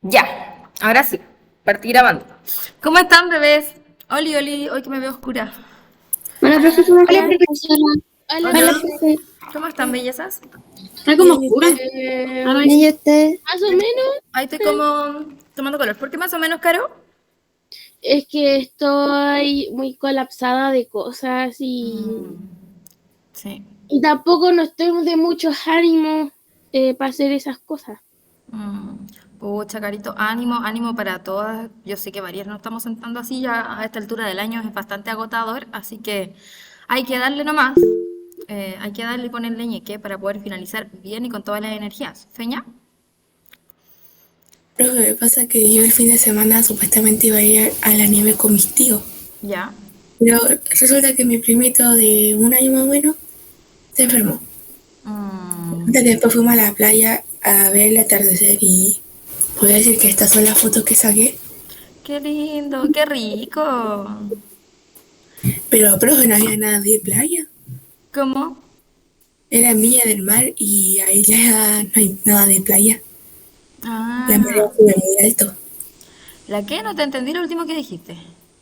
Ya, ahora sí, partí grabando. ¿Cómo están, bebés? Oli, oli, hoy que me veo oscura. Hola, profe, ¿cómo Hola, está? profesora. Hola, Hola, Profe. ¿cómo están, bellezas? Está como Bien, oscura. ¿y usted? Más o menos. Ahí estoy como tomando color. ¿Por qué más o menos, Caro? Es que estoy muy colapsada de cosas Sí. y tampoco no estoy de muchos ánimos para hacer esas cosas. Pucha, Carito, ánimo, ánimo para todas. Yo sé que varias nos estamos sentando así ya a esta altura del año, es bastante agotador, así que hay que darle nomás. Hay que darle y ponerle ñeque para poder finalizar bien y con todas las energías. ¿Feña? Lo que pasa que yo el fin de semana supuestamente iba a ir a la nieve con mis tíos, Ya. pero resulta que mi primito de un año más o menos se enfermó. Mm, Resulta que después fuimos a la playa a ver el atardecer y puedo decir que estas son las fotos que saqué, qué lindo, qué rico. pero profe, no había nada de playa. ¿Cómo? Era en Viña del Mar y ahí ya no hay nada de playa. La marea Ah, sube muy alto. ¿la qué? No te entendí lo último que dijiste.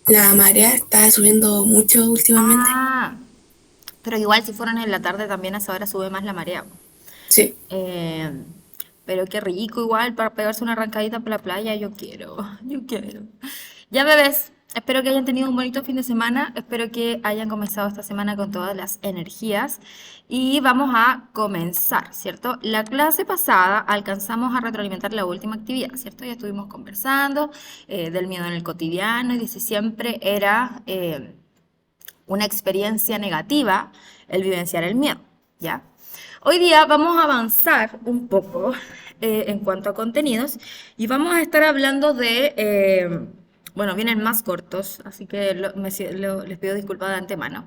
La marea está subiendo mucho últimamente. Ah, pero igual si fueron en la tarde también a esa hora sube más la marea. Sí. Eh, pero qué rico igual para pegarse una arrancadita por la playa, yo quiero, yo quiero. Ya bebés, espero que hayan tenido un bonito fin de semana, espero que hayan comenzado esta semana con todas las energías y vamos a comenzar, ¿cierto? La clase pasada alcanzamos a retroalimentar la última actividad, ¿cierto? Ya estuvimos conversando del miedo en el cotidiano y de si siempre era una experiencia negativa el vivenciar el miedo, ¿ya? Hoy día vamos a avanzar un poco en cuanto a contenidos y vamos a estar hablando de, bueno, vienen más cortos, así que les pido disculpas de antemano.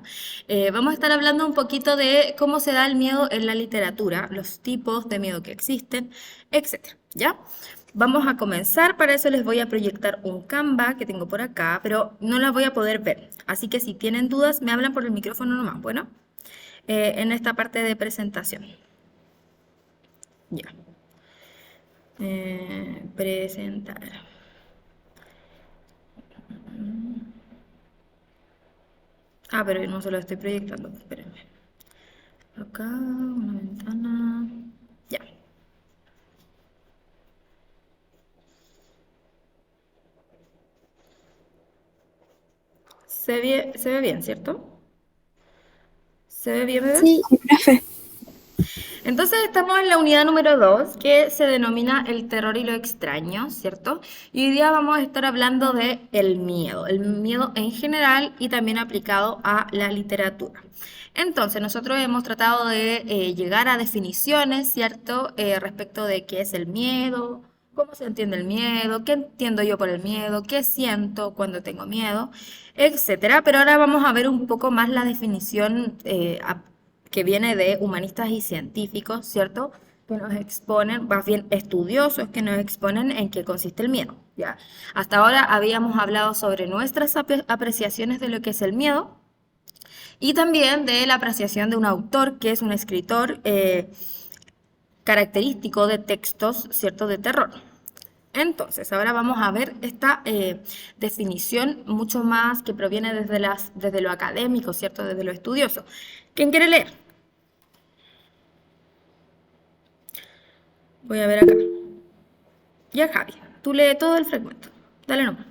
Vamos a estar hablando un poquito de cómo se da el miedo en la literatura, los tipos de miedo que existen, etcétera, ¿ya? Vamos a comenzar, para eso les voy a proyectar un Canva que tengo por acá, pero no las voy a poder ver. Así que si tienen dudas, me hablan por el micrófono nomás, bueno, en esta parte de presentación. Ya. Presentar. Ah, pero no se lo estoy proyectando, espérenme. Acá, una ventana. Ya. Se ve bien, ¿cierto? ¿Se ve bien, bebés? Sí, Profe. Entonces estamos en la unidad número 2 que se denomina el terror y lo extraño, ¿cierto? Y hoy día vamos a estar hablando de el miedo en general y también aplicado a la literatura. Entonces, nosotros hemos tratado de llegar a definiciones, ¿cierto? Respecto de qué es el miedo, cómo se entiende el miedo, qué entiendo yo por el miedo, qué siento cuando tengo miedo, etcétera. Pero ahora vamos a ver un poco más la definición que viene de humanistas y científicos, ¿cierto? Que nos exponen, más bien estudiosos que nos exponen en qué consiste el miedo, ¿ya? Hasta ahora habíamos hablado sobre nuestras apreciaciones de lo que es el miedo y también de la apreciación de un autor que es un escritor característico de textos, ¿cierto?, de terror. Entonces, ahora vamos a ver esta definición mucho más que proviene desde lo académico, ¿cierto?, desde lo estudioso. ¿Quién quiere leer? Voy a ver acá. Ya, Javi, tú lee todo el fragmento. Dale nomás.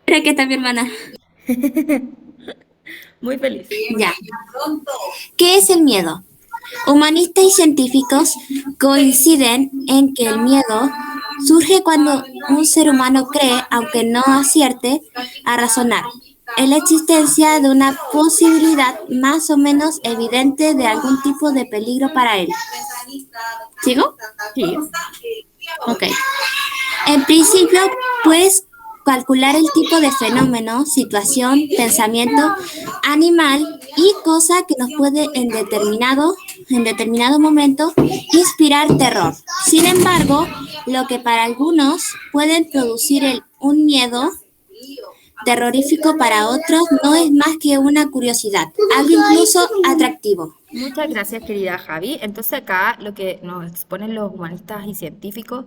Creo que está mi hermana. Muy feliz. Ya. ¿Qué es el miedo? Humanistas y científicos coinciden en que el miedo surge cuando un ser humano cree, aunque no acierte a razonar, en la existencia de una posibilidad más o menos evidente de algún tipo de peligro para él. ¿Sigo? Sí. Ok. En principio, puedes calcular el tipo de fenómeno, situación, pensamiento, animal y cosa que nos puede en determinado momento inspirar terror. Sin embargo, lo que para algunos puede producir un miedo terrorífico para otros no es más que una curiosidad, algo incluso atractivo. Muchas gracias, querida Javi. Entonces acá lo que nos exponen los humanistas y científicos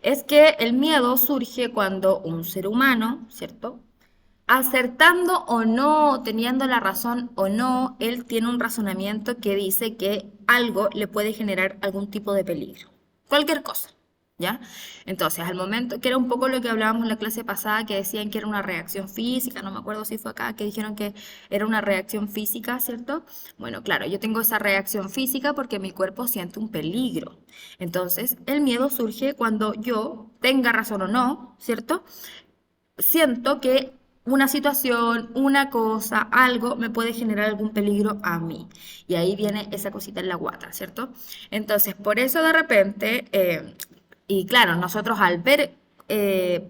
es que el miedo surge cuando un ser humano, ¿cierto? Acertando o no, teniendo la razón o no, él tiene un razonamiento que dice que algo le puede generar algún tipo de peligro. Cualquier cosa, ¿ya? Entonces, al momento, que era un poco lo que hablábamos en la clase pasada, que decían que era una reacción física, no me acuerdo si fue acá, que dijeron que era una reacción física, ¿cierto? Bueno, claro, yo tengo esa reacción física porque mi cuerpo siente un peligro. Entonces, el miedo surge cuando yo, tenga razón o no, ¿cierto? Siento que una situación, una cosa, algo me puede generar algún peligro a mí. Y ahí viene esa cosita en la guata, ¿cierto? Entonces, por eso de repente, y claro, nosotros al ver,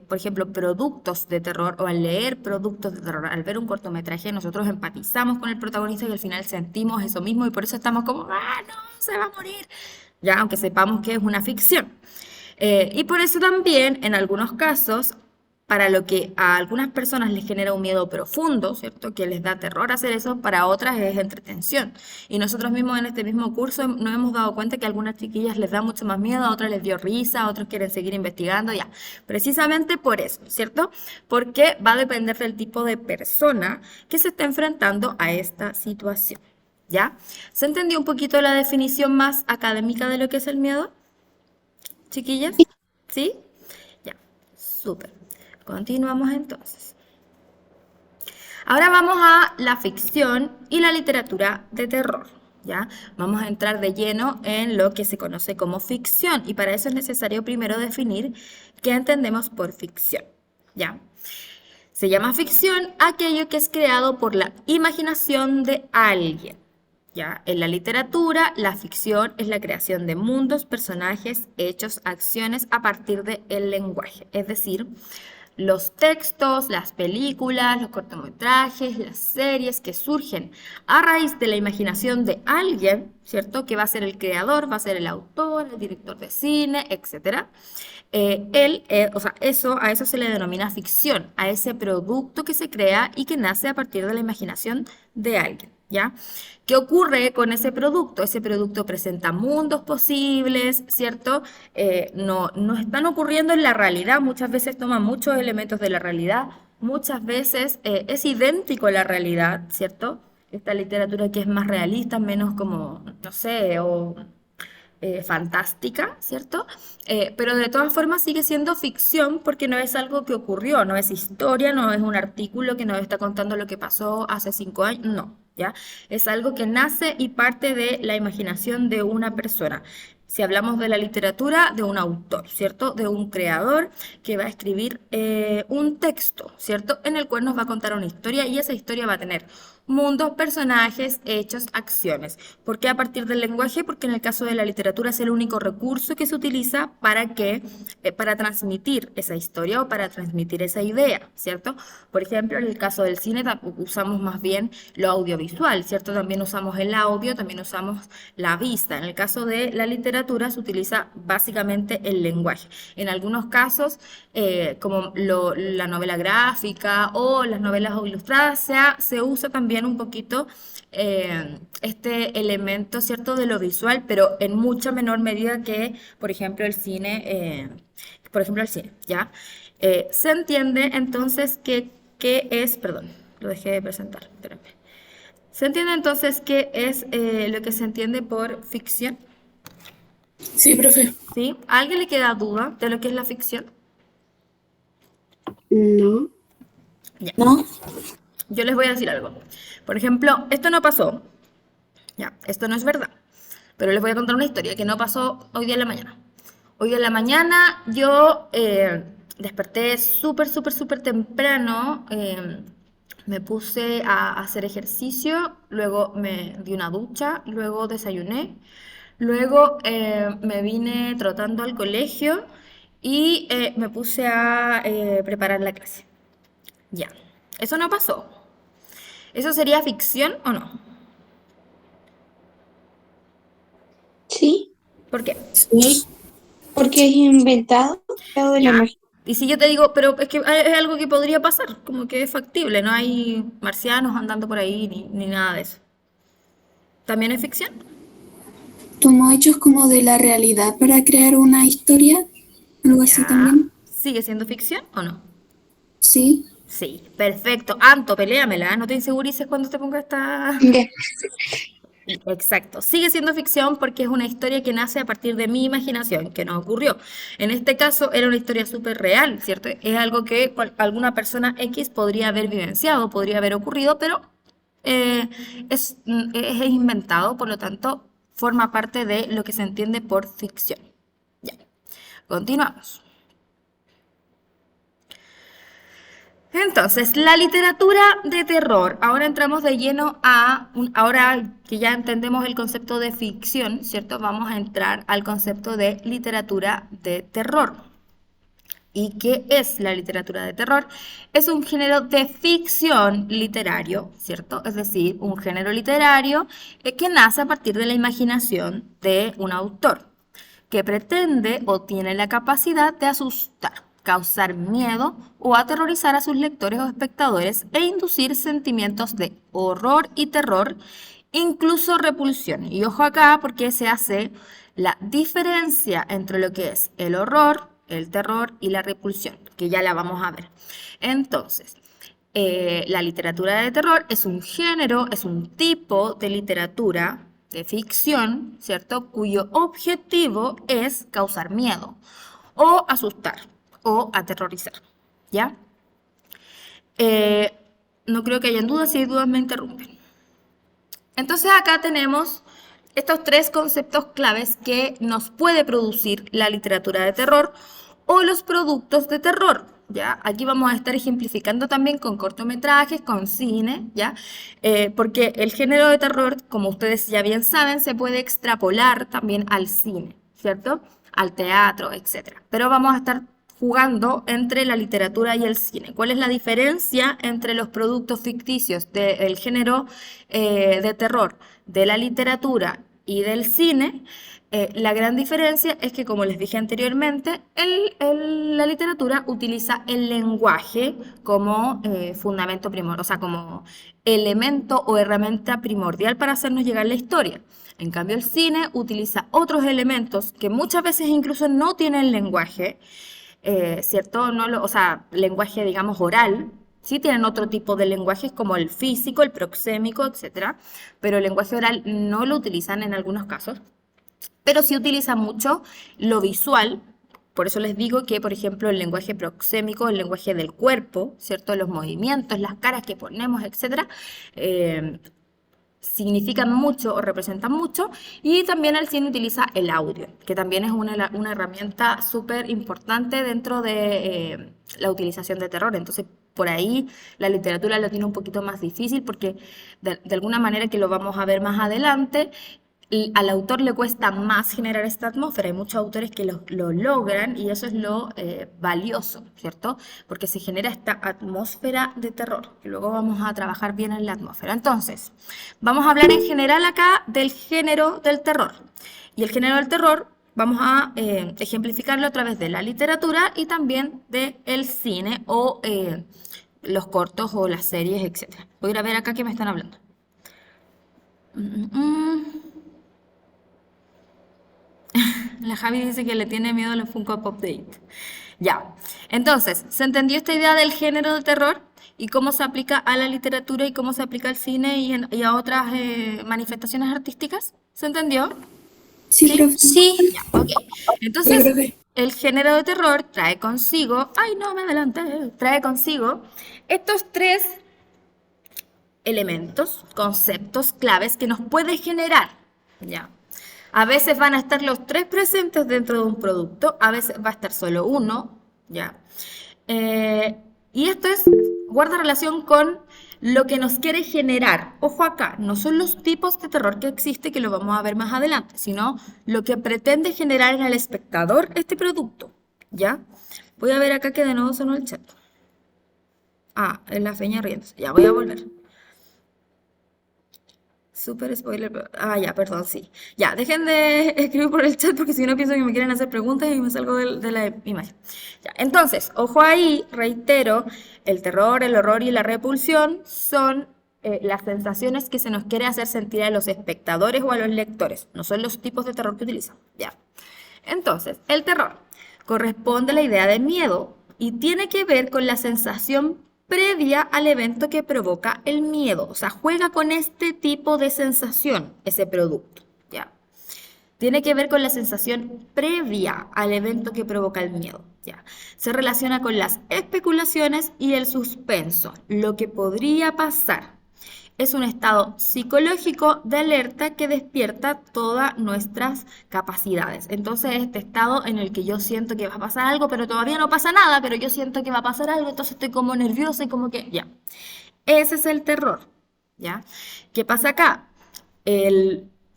por ejemplo, productos de terror o al leer productos de terror, al ver un cortometraje, nosotros empatizamos con el protagonista y al final sentimos eso mismo y por eso estamos como, ah, no, se va a morir. Ya, aunque sepamos que es una ficción. Y por eso también, en algunos casos, para lo que a algunas personas les genera un miedo profundo, ¿cierto? Que les da terror hacer eso, para otras es entretención. Y nosotros mismos en este mismo curso nos hemos dado cuenta que a algunas chiquillas les da mucho más miedo, a otras les dio risa, a otros quieren seguir investigando, ya. Precisamente por eso, ¿cierto? Porque va a depender del tipo de persona que se esté enfrentando a esta situación, ¿ya? ¿Se entendió un poquito la definición más académica de lo que es el miedo, chiquillas? ¿Sí? Ya, súper. Continuamos entonces. Ahora vamos a la ficción y la literatura de terror, ¿ya? Vamos a entrar de lleno en lo que se conoce como ficción y para eso es necesario primero definir qué entendemos por ficción, ¿ya? Se llama ficción aquello que es creado por la imaginación de alguien, ¿ya? En la literatura, la ficción es la creación de mundos, personajes, hechos, acciones a partir del lenguaje, es decir, los textos, las películas, los cortometrajes, las series que surgen a raíz de la imaginación de alguien, ¿cierto? Que va a ser el creador, va a ser el autor, el director de cine, etcétera. O sea, a eso se le denomina ficción, a ese producto que se crea y que nace a partir de la imaginación de alguien, ¿ya? ¿Qué ocurre con ese producto? Ese producto presenta mundos posibles, ¿cierto? No están ocurriendo en la realidad, muchas veces toma muchos elementos de la realidad, muchas veces es idéntico a la realidad, ¿cierto? Esta literatura que es más realista, menos como, no sé, o fantástica, ¿cierto? Pero de todas formas sigue siendo ficción porque no es algo que ocurrió, no es historia, no es un artículo que nos está contando lo que pasó hace 5 años, no, ¿ya? Es algo que nace y parte de la imaginación de una persona. Si hablamos de la literatura, de un autor, ¿cierto? De un creador que va a escribir un texto, ¿cierto? En el cual nos va a contar una historia y esa historia va a tener mundos, personajes, hechos, acciones. ¿Por qué a partir del lenguaje? Porque en el caso de la literatura es el único recurso que se utiliza para transmitir esa historia o para transmitir esa idea, ¿cierto? Por ejemplo, en el caso del cine usamos más bien lo audiovisual, ¿cierto? También usamos el audio, también usamos la vista. En el caso de la literatura se utiliza básicamente el lenguaje. En algunos casos, como la novela gráfica o las novelas ilustradas, se usa también un poquito este elemento, ¿cierto?, de lo visual, pero en mucha menor medida que, por ejemplo, el cine, ¿ya? Se entiende entonces que es, perdón, lo dejé de presentar, espérame. ¿Se entiende entonces qué es lo que se entiende por ficción? Sí, profe. ¿Sí? ¿A alguien le queda duda de lo que es la ficción? No. Ya. ¿No? Yo les voy a decir algo. Por ejemplo, esto no pasó. Ya, esto no es verdad. Pero les voy a contar una historia que no pasó hoy día en la mañana. Hoy día en la mañana yo desperté súper, súper, súper temprano. Me puse a hacer ejercicio. Luego me di una ducha. Luego desayuné. Luego me vine trotando al colegio y me puse a preparar la clase. Ya, eso no pasó. ¿Eso sería ficción o no? Sí, ¿Por qué? Sí. porque es inventado. Todo de la Ya. magia. Y si yo te digo, pero es que es algo que podría pasar, como que es factible, no hay marcianos andando por ahí ni nada de eso. ¿También es ficción? Tomó hechos como de la realidad para crear una historia, algo así Ya. también. ¿Sigue siendo ficción o no? Sí. Sí, perfecto. Anto, peleamela, ¿eh? No te insegurices cuando te ponga esta... Ya. Exacto. Sigue siendo ficción porque es una historia que nace a partir de mi imaginación, que no ocurrió. En este caso era una historia súper real, ¿cierto? Es algo que alguna persona X podría haber vivenciado, podría haber ocurrido, pero eh, es inventado, por lo tanto, forma parte de lo que se entiende por ficción. Ya, continuamos. Entonces, la literatura de terror. Ahora entramos de lleno ahora que ya entendemos el concepto de ficción, ¿cierto? Vamos a entrar al concepto de literatura de terror. ¿Y qué es la literatura de terror? Es un género de ficción literario, ¿cierto? Es decir, un género literario que nace a partir de la imaginación de un autor, que pretende o tiene la capacidad de asustar, causar miedo o aterrorizar a sus lectores o espectadores e inducir sentimientos de horror y terror, incluso repulsión. Y ojo acá porque se hace la diferencia entre lo que es el horror, el terror y la repulsión, que ya la vamos a ver. Entonces, la literatura de terror es un género, es un tipo de literatura de ficción, ¿cierto? Cuyo objetivo es causar miedo o asustar o aterrorizar, ¿ya? Eh, no creo que hayan dudas, si hay dudas me interrumpen. Entonces acá tenemos estos tres conceptos claves que nos puede producir la literatura de terror o los productos de terror. ¿Ya? Aquí vamos a estar ejemplificando también con cortometrajes, con cine, ¿ya? Porque el género de terror, como ustedes ya bien saben, se puede extrapolar también al cine, ¿cierto? Al teatro, etcétera. Pero vamos a estar jugando entre la literatura y el cine. ¿Cuál es la diferencia entre los productos ficticios del género de terror, de la literatura y del cine? La gran diferencia es que, como les dije anteriormente, la literatura utiliza el lenguaje como fundamento primordial, o sea, como elemento o herramienta primordial para hacernos llegar la historia. En cambio, el cine utiliza otros elementos que muchas veces incluso no tienen lenguaje, ¿cierto? O sea, lenguaje, digamos, oral. Sí tienen otro tipo de lenguajes como el físico, el proxémico, etcétera, pero el lenguaje oral no lo utilizan en algunos casos, pero sí utilizan mucho lo visual. Por eso les digo que, por ejemplo, el lenguaje proxémico, el lenguaje del cuerpo, ¿cierto? Los movimientos, las caras que ponemos, etcétera, significan mucho o representan mucho, y también el cine utiliza el audio, que también es una herramienta súper importante dentro de la utilización de terror. Entonces, por ahí la literatura lo tiene un poquito más difícil porque de alguna manera, que lo vamos a ver más adelante, al autor le cuesta más generar esta atmósfera. Hay muchos autores que lo logran y eso es lo valioso, ¿cierto? Porque se genera esta atmósfera de terror. Y luego vamos a trabajar bien en la atmósfera. Entonces, vamos a hablar en general acá del género del terror. Y el género del terror vamos a ejemplificarlo a través de la literatura y también del cine o los cortos o las series, etc. Voy a ir a ver acá qué me están hablando. La Javi dice que le tiene miedo a los Funko Pop de It. Ya. Entonces, ¿se entendió esta idea del género de terror? Y cómo se aplica a la literatura y cómo se aplica al cine y a otras manifestaciones artísticas. ¿Se entendió? Sí, ¿Sí? profe. Sí. Ya, ok. Sí, Entonces, profe. el género de terror trae consigo, ay no, me adelanté, trae consigo estos tres elementos, conceptos claves que nos puede generar, ¿ya? A veces van a estar los tres presentes dentro de un producto, a veces va a estar solo uno, ¿ya? Y esto guarda relación con lo que nos quiere generar. Ojo acá, no son los tipos de terror que existe, que lo vamos a ver más adelante, sino lo que pretende generar en el espectador este producto, ¿ya? Voy a ver acá que de nuevo sonó el chat. Ah, es la feña riéndose. Ya, voy a volver. Súper spoiler. Ah, ya, perdón, sí. Ya, dejen de escribir por el chat porque si no pienso que me quieren hacer preguntas y me salgo de la imagen. Ya, entonces, ojo ahí, reitero, el terror, el horror y la repulsión son las sensaciones que se nos quiere hacer sentir a los espectadores o a los lectores. No son los tipos de terror que utilizan. Ya. Entonces, el terror corresponde a la idea de miedo y tiene que ver con la sensación previa al evento que provoca el miedo. O sea, juega con este tipo de sensación, ese producto. ¿Ya? Tiene que ver con la sensación previa al evento que provoca el miedo. ¿Ya? Se relaciona con las especulaciones y el suspenso, lo que podría pasar. Es un estado psicológico de alerta que despierta todas nuestras capacidades. Entonces, este estado en el que yo siento que va a pasar algo, pero todavía no pasa nada, pero yo siento que va a pasar algo, entonces estoy como nerviosa y como que, ya. Ese es el terror, ¿ya? ¿Qué pasa acá?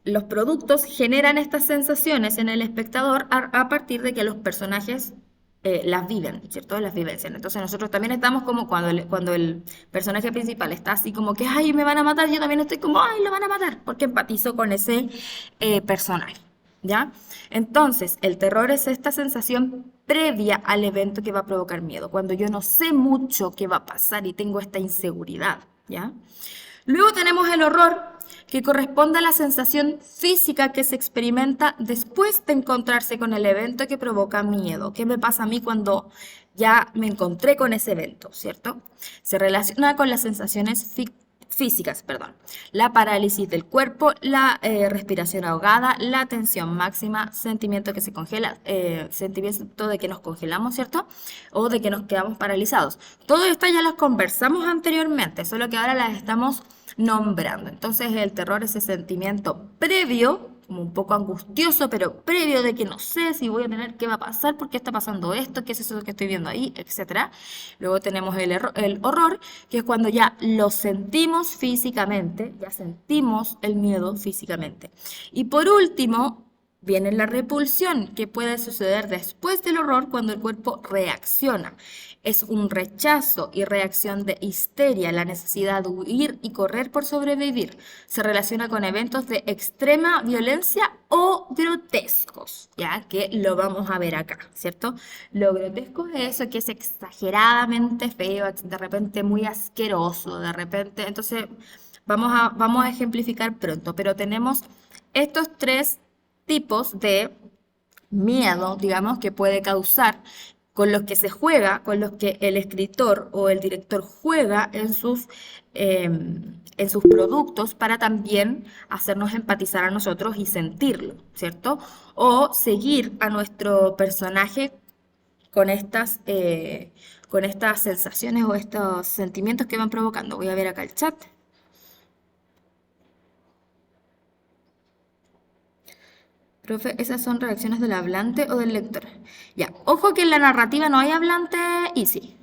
Los productos generan estas sensaciones en el espectador a partir de que los personajes las viven, ¿cierto? Las vivencian. Entonces nosotros también estamos como cuando el personaje principal está así como que, ay, me van a matar, yo también estoy como, ay, lo van a matar, porque empatizo con ese personaje, ¿ya? Entonces, el terror es esta sensación previa al evento que va a provocar miedo, cuando yo no sé mucho qué va a pasar y tengo esta inseguridad, ¿ya? Luego tenemos el horror, que corresponde a la sensación física que se experimenta después de encontrarse con el evento que provoca miedo. ¿Qué me pasa a mí cuando ya me encontré con ese evento, cierto? Se relaciona con las sensaciones físicas, perdón. La parálisis del cuerpo, la respiración ahogada, la tensión máxima, sentimiento que se congela, sentimiento de que nos congelamos, ¿cierto? O de que nos quedamos paralizados. Todo esto ya lo conversamos anteriormente, solo que ahora las estamos nombrando. Entonces el terror es ese sentimiento previo, como un poco angustioso, pero previo de que no sé si voy a tener, qué va a pasar, por qué está pasando esto, qué es eso que estoy viendo ahí, etcétera. Luego tenemos el horror, que es cuando ya lo sentimos físicamente, ya sentimos el miedo físicamente. Y por último, viene la repulsión, que puede suceder después del horror cuando el cuerpo reacciona. Es un rechazo y reacción de histeria, la necesidad de huir y correr por sobrevivir. Se relaciona con eventos de extrema violencia o grotescos, ya que lo vamos a ver acá, ¿cierto? Lo grotesco es eso que es exageradamente feo, de repente muy asqueroso, de repente, entonces vamos a ejemplificar pronto, pero tenemos estos tres tipos de miedo, digamos, que puede causar, con los que se juega, con los que el escritor o el director juega en sus productos para también hacernos empatizar a nosotros y sentirlo, ¿cierto? O seguir a nuestro personaje con estas sensaciones o estos sentimientos que van provocando. Voy a ver acá el chat. Profe, ¿esas son reacciones del hablante o del lector? Ya, ojo que en la narrativa no hay hablante easy.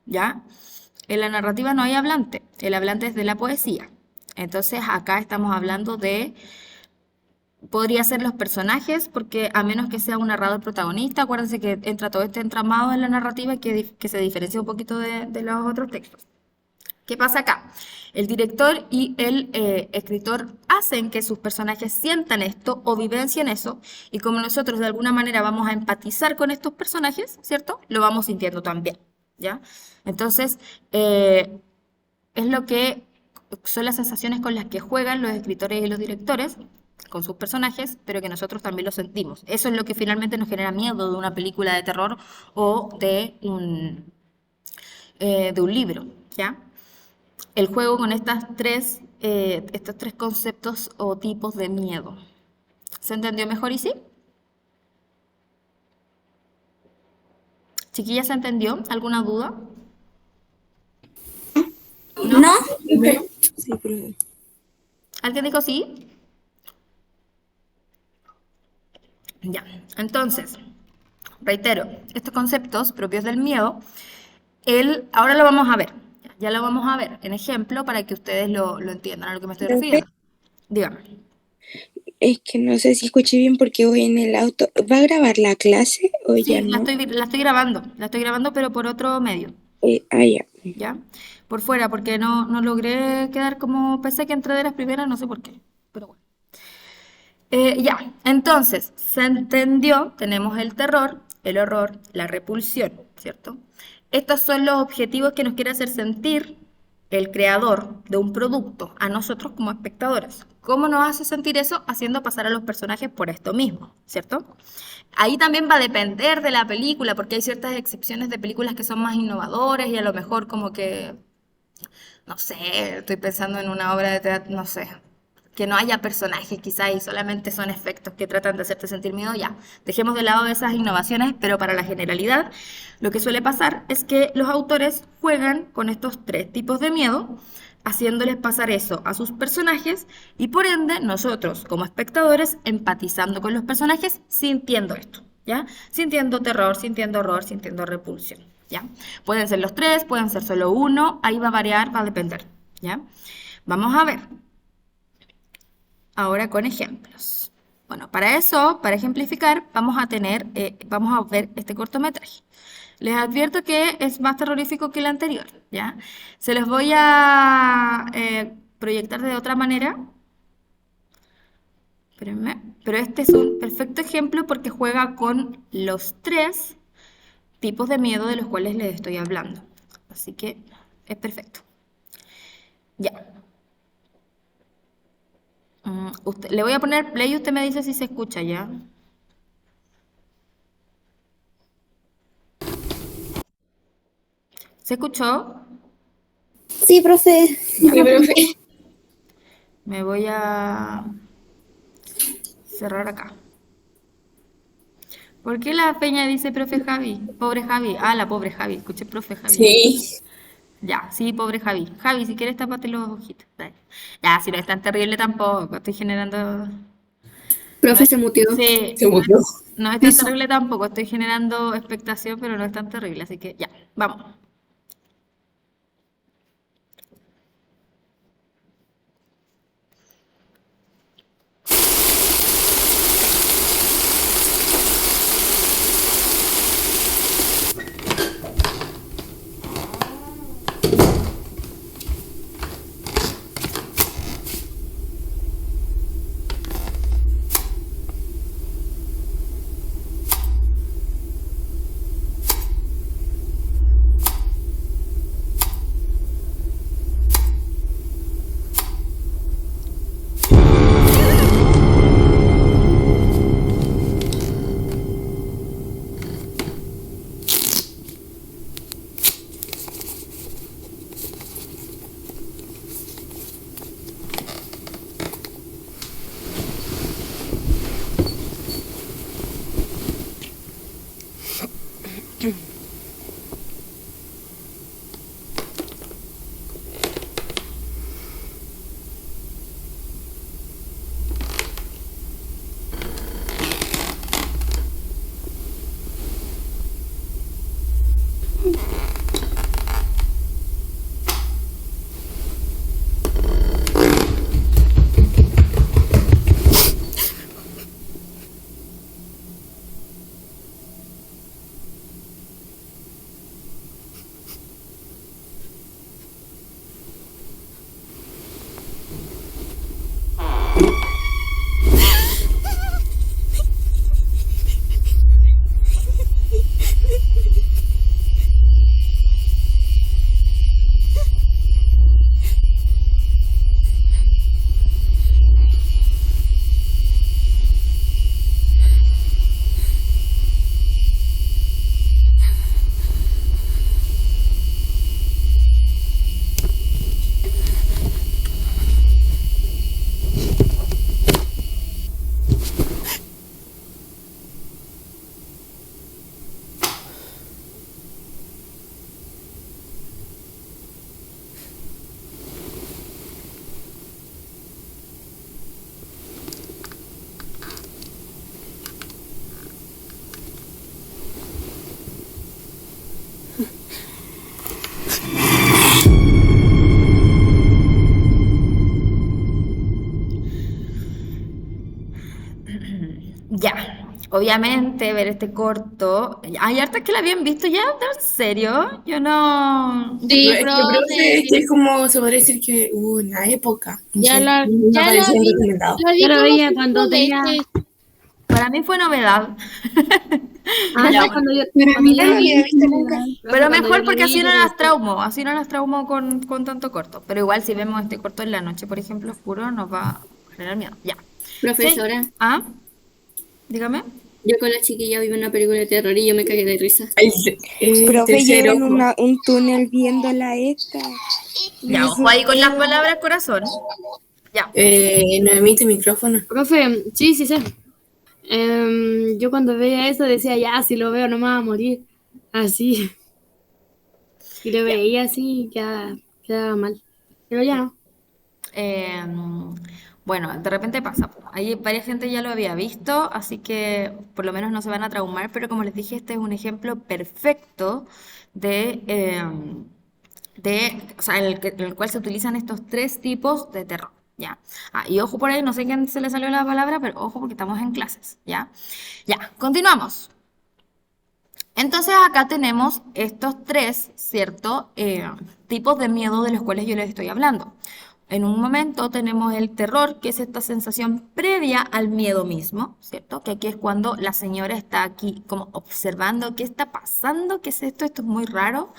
¿Ya? En la narrativa no hay hablante. El hablante es de la poesía. Entonces acá estamos hablando de... Podría ser los personajes, porque a menos que sea un narrador protagonista, acuérdense que entra todo este entramado en la narrativa que se diferencia un poquito de los otros textos. ¿Qué pasa acá? El director y el escritor hacen que sus personajes sientan esto o vivencien eso, y como nosotros de alguna manera vamos a empatizar con estos personajes, ¿cierto? Lo vamos sintiendo también, ¿ya? Entonces, es lo que son las sensaciones con las que juegan los escritores y los directores con sus personajes, pero que nosotros también lo sentimos. Eso es lo que finalmente nos genera miedo de una película de terror o de un libro, ¿ya? El juego con estos tres conceptos o tipos de miedo. ¿Se entendió mejor y sí? ¿Chiquilla se entendió? ¿Alguna duda? ¿No? Sí, profe. ¿Alguien dijo sí? Ya, entonces, reitero, estos conceptos propios del miedo, ahora lo vamos a ver. Ya lo vamos a ver en ejemplo para que ustedes lo entiendan a lo que me estoy Profe, refiriendo. Dígame. es que no sé si escuché bien porque voy en el auto. ¿Va a grabar la clase o Sí, ya la no? estoy grabando, pero por otro medio, Ya. ¿ya? Por fuera, porque no logré quedar como, pensé que entré de las primeras, no sé por qué, pero bueno. Ya, entonces, se entendió, tenemos el terror, el horror, la repulsión, ¿cierto? Estos son los objetivos que nos quiere hacer sentir el creador de un producto a nosotros como espectadores. ¿Cómo nos hace sentir eso? Haciendo pasar a los personajes por esto mismo, ¿cierto? Ahí también va a depender de la película, porque hay ciertas excepciones de películas que son más innovadoras y a lo mejor como que, no sé, estoy pensando en una obra de teatro, no sé, que no haya personajes quizás y solamente son efectos que tratan de hacerte sentir miedo, ya. Dejemos de lado esas innovaciones, pero para la generalidad lo que suele pasar es que los autores juegan con estos tres tipos de miedo, haciéndoles pasar eso a sus personajes y por ende nosotros como espectadores empatizando con los personajes sintiendo esto, ¿ya? Sintiendo terror, sintiendo horror, sintiendo repulsión, ¿ya? Pueden ser los tres, pueden ser solo uno, ahí va a variar, va a depender, ¿ya? Vamos a ver. Ahora con ejemplos. Bueno, para eso, para ejemplificar, vamos a ver este cortometraje. Les advierto que es más terrorífico que el anterior, ¿ya? Se los voy a proyectar de otra manera. Espérenme. Pero este es un perfecto ejemplo porque juega con los tres tipos de miedo de los cuales les estoy hablando. Así que es perfecto. Ya. Le voy a poner play y usted me dice si se escucha ya. ¿Se escuchó? Sí, profe. Sí, profe. Me voy a cerrar acá. ¿Por qué la peña dice profe Javi? Pobre Javi. Ah, la pobre Javi. Escuché profe Javi. Sí. Ya, sí, pobre Javi. Javi, si quieres tápate los ojitos. Dale. Ya, si no es tan terrible tampoco. Estoy generando... Profe se mutió. Sí, Se murió. no es tan terrible tampoco. Estoy generando expectación, pero no es tan terrible. Así que ya, vamos. Ya, obviamente ver este corto. Hay hartas que la habían visto ya, ¿en serio? Yo no. Sí, Es que, profe, es que es como se podría decir que hubo una época. No Ya sé, la, me ya pareció la vi, recomendado. la vi Yo lo como veía cinco cuando tenía veces. Para mí fue novedad. Ya, Cuando yo, Pero a cuando mí no yo lo vi, había visto nunca. pero cuando mejor yo porque lo vi, así no yo las me traumo, así no las traumo con tanto corto. Pero igual si vemos este corto en la noche, por ejemplo, oscuro, nos va a generar miedo. Ya. Sí. Profesora, Ah, dígame. yo con la chiquilla vi una película de terror y yo me cagué de risa. El Profe, tercer lleven ojo. un túnel viéndola esta. Ya, Me ojo ahí con las asustó. palabras, corazón. Ya. No emite micrófono. Profe, sí, sí sé. Yo cuando veía eso decía, ya, si lo veo no me va a morir. Así. Y lo Ya. veía así y quedaba mal. Pero ya no. Eh, bueno, de repente pasa, po. Ahí varias gente ya lo había visto, así que por lo menos no se van a traumar, pero como les dije, este es un ejemplo perfecto o sea, en el cual se utilizan estos tres tipos de terror, ¿ya? Ah, y ojo por ahí, no sé quién se le salió la palabra, pero ojo porque estamos en clases, ¿ya? Ya, continuamos. Entonces acá tenemos estos tres, ¿cierto? Tipos de miedo de los cuales yo les estoy hablando. En un momento tenemos el terror, que es esta sensación previa al miedo mismo, ¿cierto? Que aquí es cuando la señora está aquí como observando qué está pasando, qué es esto, esto es muy raro,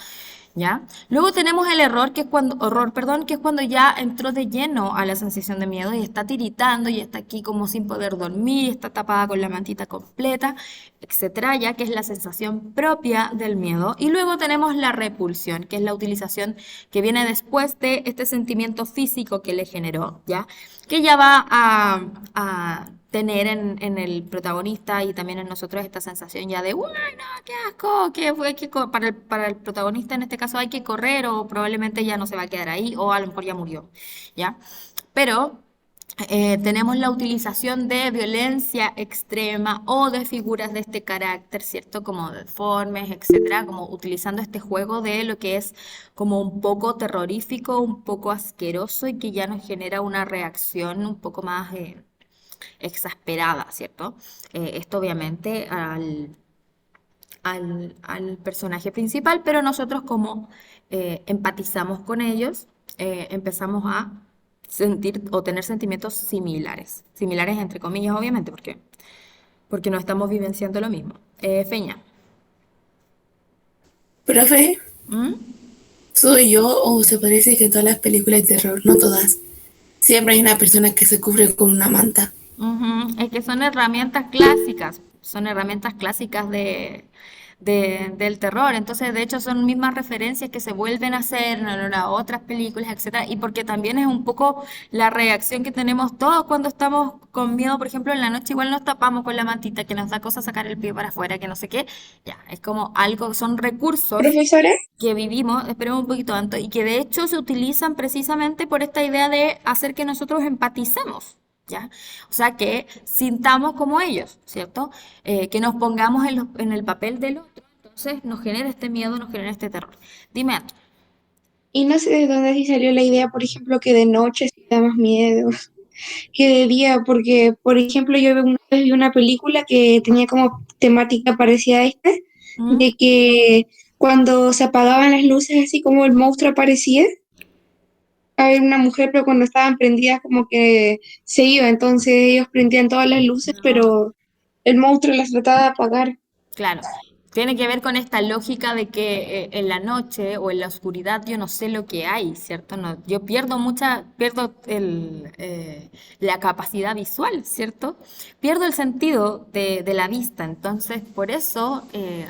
¿ya? Luego tenemos el horror, perdón, que es cuando ya entró de lleno a la sensación de miedo y está tiritando y está aquí como sin poder dormir, está tapada con la mantita completa, etcétera, ya que es la sensación propia del miedo. Y luego tenemos la repulsión, que es la utilización que viene después de este sentimiento físico que le generó, ¿ya? Que ya va a tener en el protagonista y también en nosotros esta sensación ya de, bueno, qué asco, que fue que para el protagonista en este caso hay que correr o probablemente ya no se va a quedar ahí o a lo mejor ya murió, ¿ya? Pero tenemos la utilización de violencia extrema o de figuras de este carácter, ¿cierto? Como deformes, etcétera, como utilizando este juego de lo que es como un poco terrorífico, un poco asqueroso y que ya nos genera una reacción un poco más exasperada, ¿cierto? Esto obviamente al personaje principal, pero nosotros como empatizamos con ellos, empezamos a sentir o tener sentimientos similares, similares entre comillas, obviamente, porque no estamos vivenciando lo mismo. Feña. Profe, ¿Mm? ¿soy yo o se parece que en todas las películas de terror, no todas, siempre hay una persona que se cubre con una manta? Ujú. Es que son herramientas clásicas del terror. Entonces, de hecho, son mismas referencias que se vuelven a hacer en otras películas, etcétera. Y porque también es un poco la reacción que tenemos todos cuando estamos con miedo, por ejemplo, en la noche igual nos tapamos con la mantita, que nos da cosa sacar el pie para afuera, que no sé qué. Ya, es como algo, son recursos Profesora, que vivimos, esperemos un poquito antes, y que de hecho se utilizan precisamente por esta idea de hacer que nosotros empaticemos, ¿ya? O sea, que sintamos como ellos, ¿cierto? Que nos pongamos en el papel del otro, entonces nos genera este miedo, nos genera este terror. Dime, Anto. y no sé de dónde sí salió la idea, por ejemplo, que de noche sí da más miedo que de día, porque, por ejemplo, yo una vez vi una película que tenía como temática parecida a esta, ¿Mm? de que cuando se apagaban las luces, así como el monstruo aparecía, había una mujer, pero cuando estaban prendidas como que se iba, entonces ellos prendían todas las luces, pero el monstruo las trataba de apagar. Claro, tiene que ver con esta lógica de que en la noche o en la oscuridad yo no sé lo que hay, ¿cierto? No, yo pierdo la capacidad visual, ¿cierto? Pierdo el sentido de la vista. Entonces, por eso,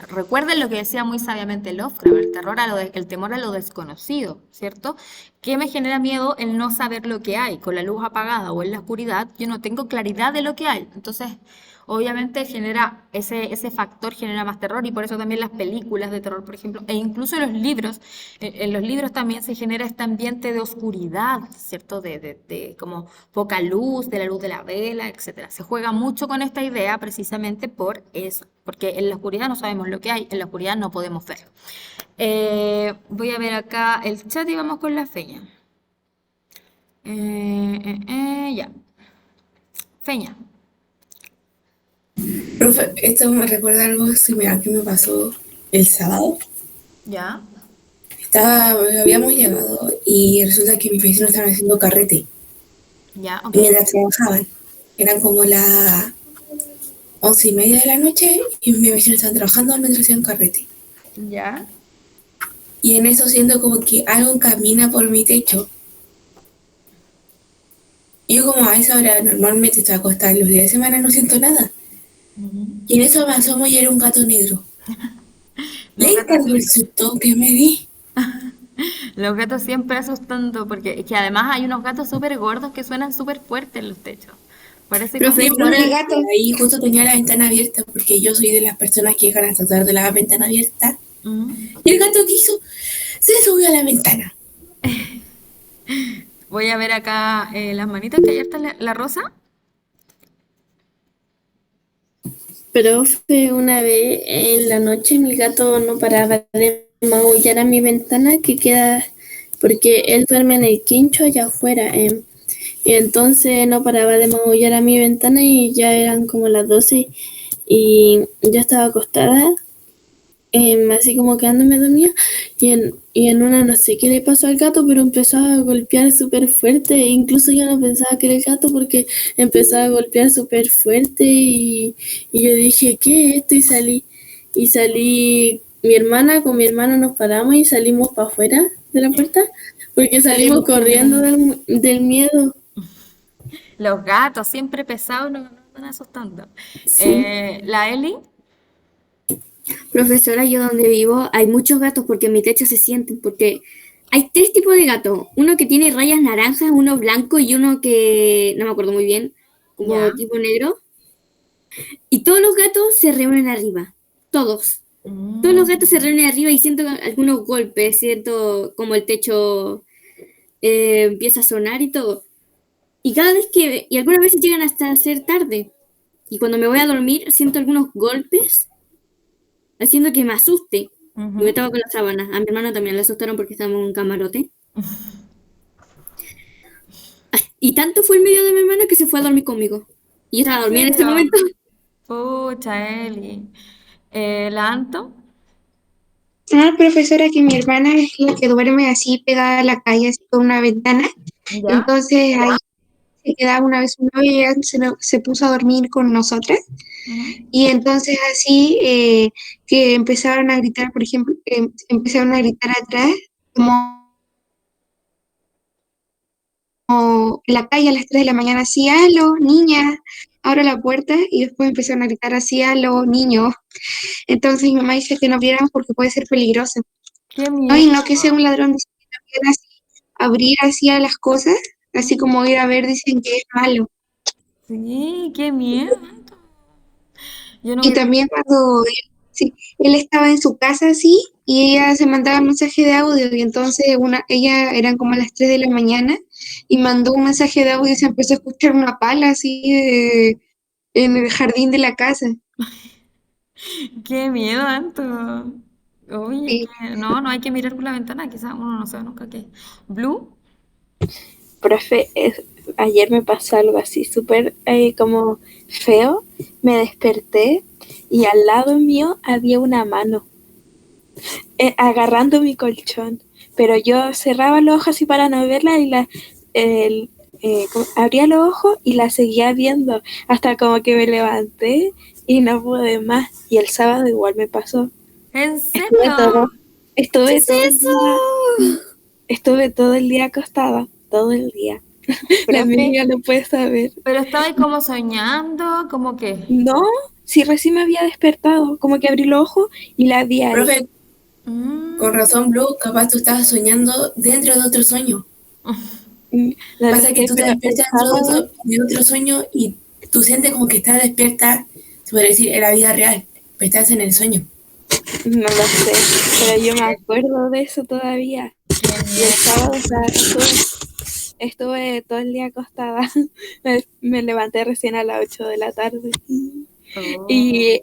recuerden lo que decía muy sabiamente Lovecraft, el temor a lo desconocido, ¿cierto? ¿Qué me genera miedo? El no saber lo que hay. Con la luz apagada o en la oscuridad, yo no tengo claridad de lo que hay. Entonces, obviamente genera ese factor genera más terror y por eso también las películas de terror, por ejemplo, e incluso los libros, en los libros también se genera este ambiente de oscuridad, ¿cierto? De como poca luz, de la luz de la vela, etcétera. Se juega mucho con esta idea precisamente por eso, porque en la oscuridad no sabemos lo que hay, en la oscuridad no podemos ver. Voy a ver acá el chat y vamos con la feña. Ya. Feña. Profe, esto me recuerda algo similar que me pasó el sábado. Ya. Habíamos llegado y resulta que mis vecinos estaban haciendo carrete Ya, ok. mientras trabajaban. Eran como 11:30 de la noche y mi vecino está trabajando mientras hacía un carrete. ¿Ya? Y en eso siento como que algo camina por mi techo. Y yo como a esa hora normalmente estoy acostada en los días de semana, no siento nada. Y en eso me asomo y era un gato negro. Los Le gatos, encargo el susto que me di. los gatos siempre asustando, porque es que además hay unos gatos súper gordos que suenan súper fuerte en los techos. Parece como... Sí, Profesora, el gato. ahí justo tenía la ventana abierta porque yo soy de las personas que dejan hasta tarde la ventana abierta. Ujú. Y el gato que hizo se subió a la ventana. Voy a ver acá las manitas que ayer está la rosa. Profe, una vez en la noche mi gato no paraba de maullar a mi ventana que queda, porque él duerme en el quincho allá afuera, y entonces no paraba de maullar a mi ventana y ya eran como las 12 y yo estaba acostada, así como quedándome dormida y en una no sé qué le pasó al gato, pero empezó a golpear súper fuerte, e incluso yo no pensaba que era el gato porque empezaba a golpear súper fuerte y yo dije, ¿qué es esto? Y salí, mi hermana con mi hermano nos paramos y salimos para afuera de la puerta porque salimos corriendo del miedo. Los gatos, siempre pesados, no están asustando. Sí. La Eli, Profesora, yo donde vivo hay muchos gatos porque en mi techo se sienten, porque hay tres tipos de gatos, uno que tiene rayas naranjas, uno blanco y uno que no me acuerdo muy bien, ya. como tipo negro, y todos los gatos se reúnen arriba, todos. Todos los gatos se Mm. reúnen arriba y siento algunos golpes, siento como el techo empieza a sonar y todo. Y cada vez y algunas veces llegan hasta ser tarde. Y cuando me voy a dormir siento algunos golpes haciendo que me asuste. Y me Ujú. tapo con las sábanas. A mi hermano también le asustaron porque estábamos en un camarote. Y tanto fue el medio de mi hermano que se fue a dormir conmigo. Y yo estaba ¿En dormida en ese serio? momento. Pucha, Eli. La Anto, Ah, profesora, que mi hermana es la que duerme así pegada a la calle, así con una ventana. ¿ya? Entonces ahí se quedaba una vez una novia y ella se puso a dormir con nosotras. Ujú. Y entonces así que empezaron a gritar, por ejemplo, empezaron a gritar atrás, como en la calle a las 3 de la mañana, así, aló, niña, abro la puerta y después empezaron a gritar así, aló, niño. Entonces mi mamá dice que no viéramos porque puede ser peligroso. Qué No, y miedo. no que sea un ladrón, dice que también así, abrir así a las cosas, así como ir a ver, dicen que es malo. Sí, qué miedo. Yo no Y hubiera... también cuando sí, él estaba en su casa así y ella se mandaba mensaje de audio y entonces ella eran como a las 3 de la mañana y mandó un mensaje de audio y se empezó a escuchar una pala así en el jardín de la casa. Qué miedo, Anto. Oye, Sí. no hay que mirar por la ventana, quizás uno no sabe nunca qué. Blue, Profe, ayer me pasó algo así súper como feo. Me desperté y al lado mío había una mano agarrando mi colchón. Pero yo cerraba los ojos así para no verla y abría los ojos y la seguía viendo hasta como que me levanté y no pude más. Y el sábado igual me pasó. ¿en Estuve serio? todo, estuve todo el día, estuve todo el día acostada, todo el día. La Profe, amiga lo puede saber. pero estaba ahí como soñando, como que... No, si recién me había despertado, como que abrí los ojos y la vi ahí. Profe, con Mm. razón, Blue, capaz tú estabas soñando dentro de otro sueño. No lo Pasa que sé, tú te pero el despiertas dentro sábado, de otro sueño y tú sientes como que estás despierta, se podría decir, en la vida real, pero estás en el sueño. no lo sé, pero yo me acuerdo de eso todavía. Qué Y el sábado, miedo. o sea, estuve todo el día acostada. Me levanté recién a las 8 de la tarde. Oh. Y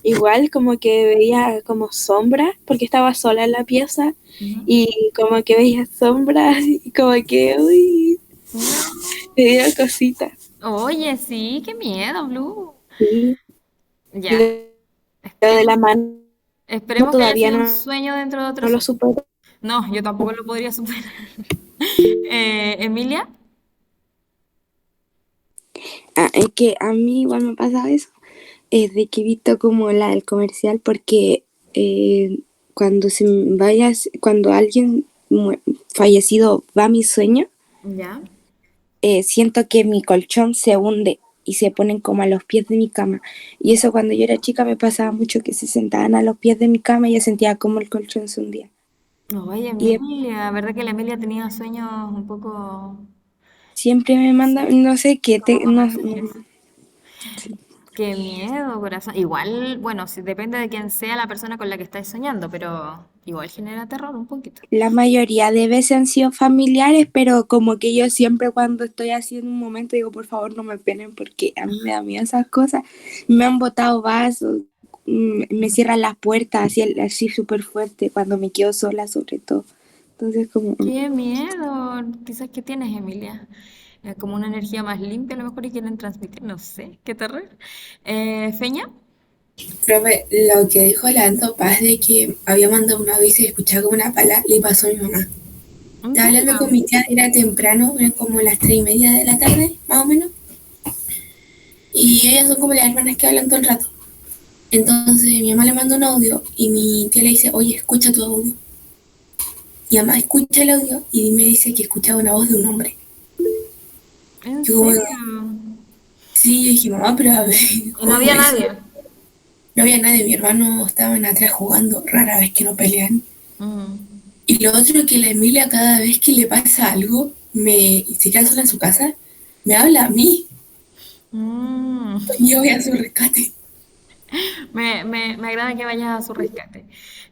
igual como que veía como sombras, porque estaba sola en la pieza, Ujú. y como que veía sombras, y como que, uy, No. me dio cositas. Oye, sí, qué miedo, Blue. Sí. Y Ya, lo de la esperemos, mano esperemos que haya todavía sido un no, sueño dentro de otro no lo sueño. supero. No, yo tampoco lo podría superar. Emilia, Es que a mí igual me pasa eso. de que he visto como la del comercial porque cuando cuando alguien fallecido va a mi sueño, ¿Ya? siento que mi colchón se hunde y se ponen como a los pies de mi cama. Y eso cuando yo era chica me pasaba mucho que se sentaban a los pies de mi cama y yo sentía como el colchón se hundía. Oye, Y Emilia, ¿verdad que la Emilia tenía sueños un poco siempre me mandan, no sé qué, como con no, mensajes? Qué miedo, corazón. Igual, bueno, si depende de quién sea la persona con la que estáis soñando, pero igual genera terror un poquito. la mayoría de veces han sido familiares, pero como que yo siempre cuando estoy así en un momento digo, por favor no me penen porque a mí me da miedo esas cosas. Me han botado vasos, me cierran las puertas así súper fuerte cuando me quedo sola sobre todo. Entonces como, Qué miedo. Quizás que tienes, Emilia. Como una energía más limpia, a lo mejor y quieren transmitir, no sé, qué terror. Feña, Profe, lo que dijo la Anto Paz de que había mandado un audio y se escuchaba como una pala, le pasó a mi mamá. ¿en Estaba hablando serio? con mi tía, era temprano, eran como las 3:30 de la tarde, más o menos. Y ellas son como las hermanas que hablan todo el rato. Entonces mi mamá le manda un audio y mi tía le dice, oye, escucha tu audio. Mi mamá escucha el audio y me dice que escuchaba una voz de un hombre. ¿En Yo como, serio? sí, yo dije, mamá, pero a ver, Y no ¿cómo había eso? nadie. No había nadie, mi hermano estaban atrás jugando, rara vez que no pelean. Mm. Y lo otro que la Emilia cada vez que le pasa algo, y se queda sola en su casa, me habla a mí Mm. y yo voy a su rescate. Me agrada que vayas a su rescate.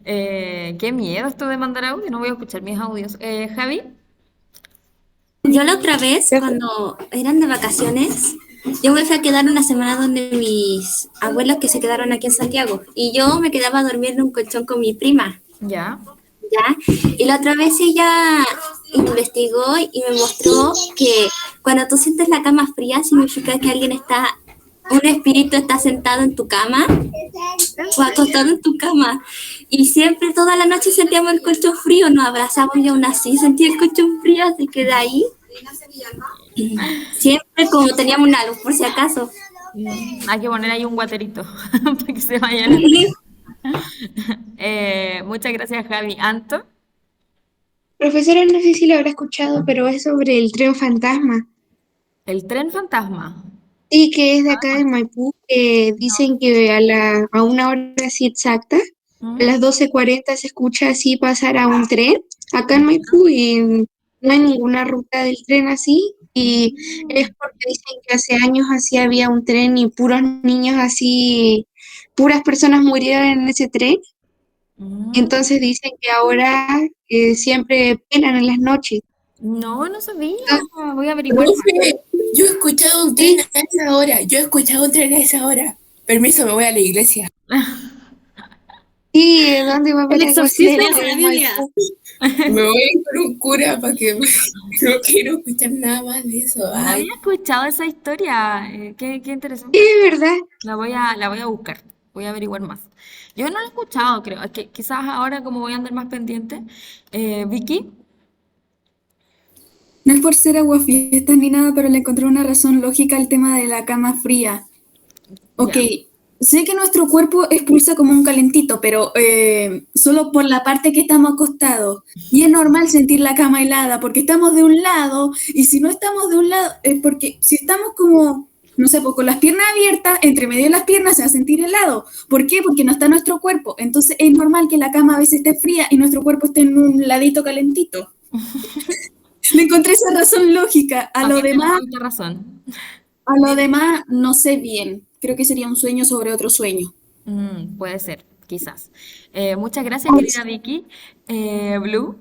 Qué miedo esto de mandar audio, no voy a escuchar mis audios. Javi, Yo la otra vez, cuando eran de vacaciones, yo me fui a quedar una semana donde mis abuelos que se quedaron aquí en Santiago y yo me quedaba a dormir en un colchón con mi prima, ya. ¿ya? Y la otra vez ella investigó y me mostró que cuando tú sientes la cama fría significa que un espíritu está sentado en tu cama ¿En o serio? acostado en tu cama. Y siempre, toda la noche sentíamos el colchón frío, nos abrazamos y aún así sentía el colchón frío, así que de ahí siempre como teníamos una luz por si acaso. Hay que poner ahí un guaterito para que se vaya la luz. Muchas gracias, Javi. ¿Anto? Profesora, no sé si lo habrá escuchado, pero es sobre el tren fantasma. El tren fantasma. Sí, que es de acá de Maipú. Dicen que a una hora así exacta, a ¿Mm? las 12:40 se escucha así pasar a un tren acá en Maipú y no hay ninguna ruta del tren así. Y es Mm. porque dicen que hace años así había un tren y puros niños así, puras personas murieron en ese tren. Mm. Entonces dicen que ahora siempre penan en las noches. No, no sabía. Ah, Voy a averiguar más. Profe, yo he escuchado un tren sí, a esa hora, yo he escuchado un tren a esa hora. Permiso, me voy a la iglesia. sí, ¿dónde va a El haber algo así exorcismo cerca de la de Biblia. Maipú? Me voy a ir con un cura para que no quiero escuchar nada más de eso. No Ay, había escuchado esa historia. Qué Sí, interesante. es verdad. La voy a buscar. Voy a averiguar más. Yo no la he escuchado, creo. Es que quizás ahora como voy a andar más pendiente. Vicky, No es por ser aguafiestas ni nada, pero le encontré una razón lógica al tema de la cama fría. Ok, ya. sé que nuestro cuerpo expulsa como un calentito, pero solo por la parte que estamos acostados. Y es normal sentir la cama helada porque estamos de un lado, y si no estamos de un lado, es porque si estamos como, no sé, pues, con las piernas abiertas, entre medio de las piernas se va a sentir helado. ¿Por qué? Porque no está nuestro cuerpo. Entonces es normal que la cama a veces esté fría y nuestro cuerpo esté en un ladito calentito. Le encontré esa razón lógica. Ok, te le doy tu razón. A lo demás no sé bien. Creo que sería un sueño sobre otro sueño. Puede ser, quizás. Muchas gracias, querida Vicky. Blue,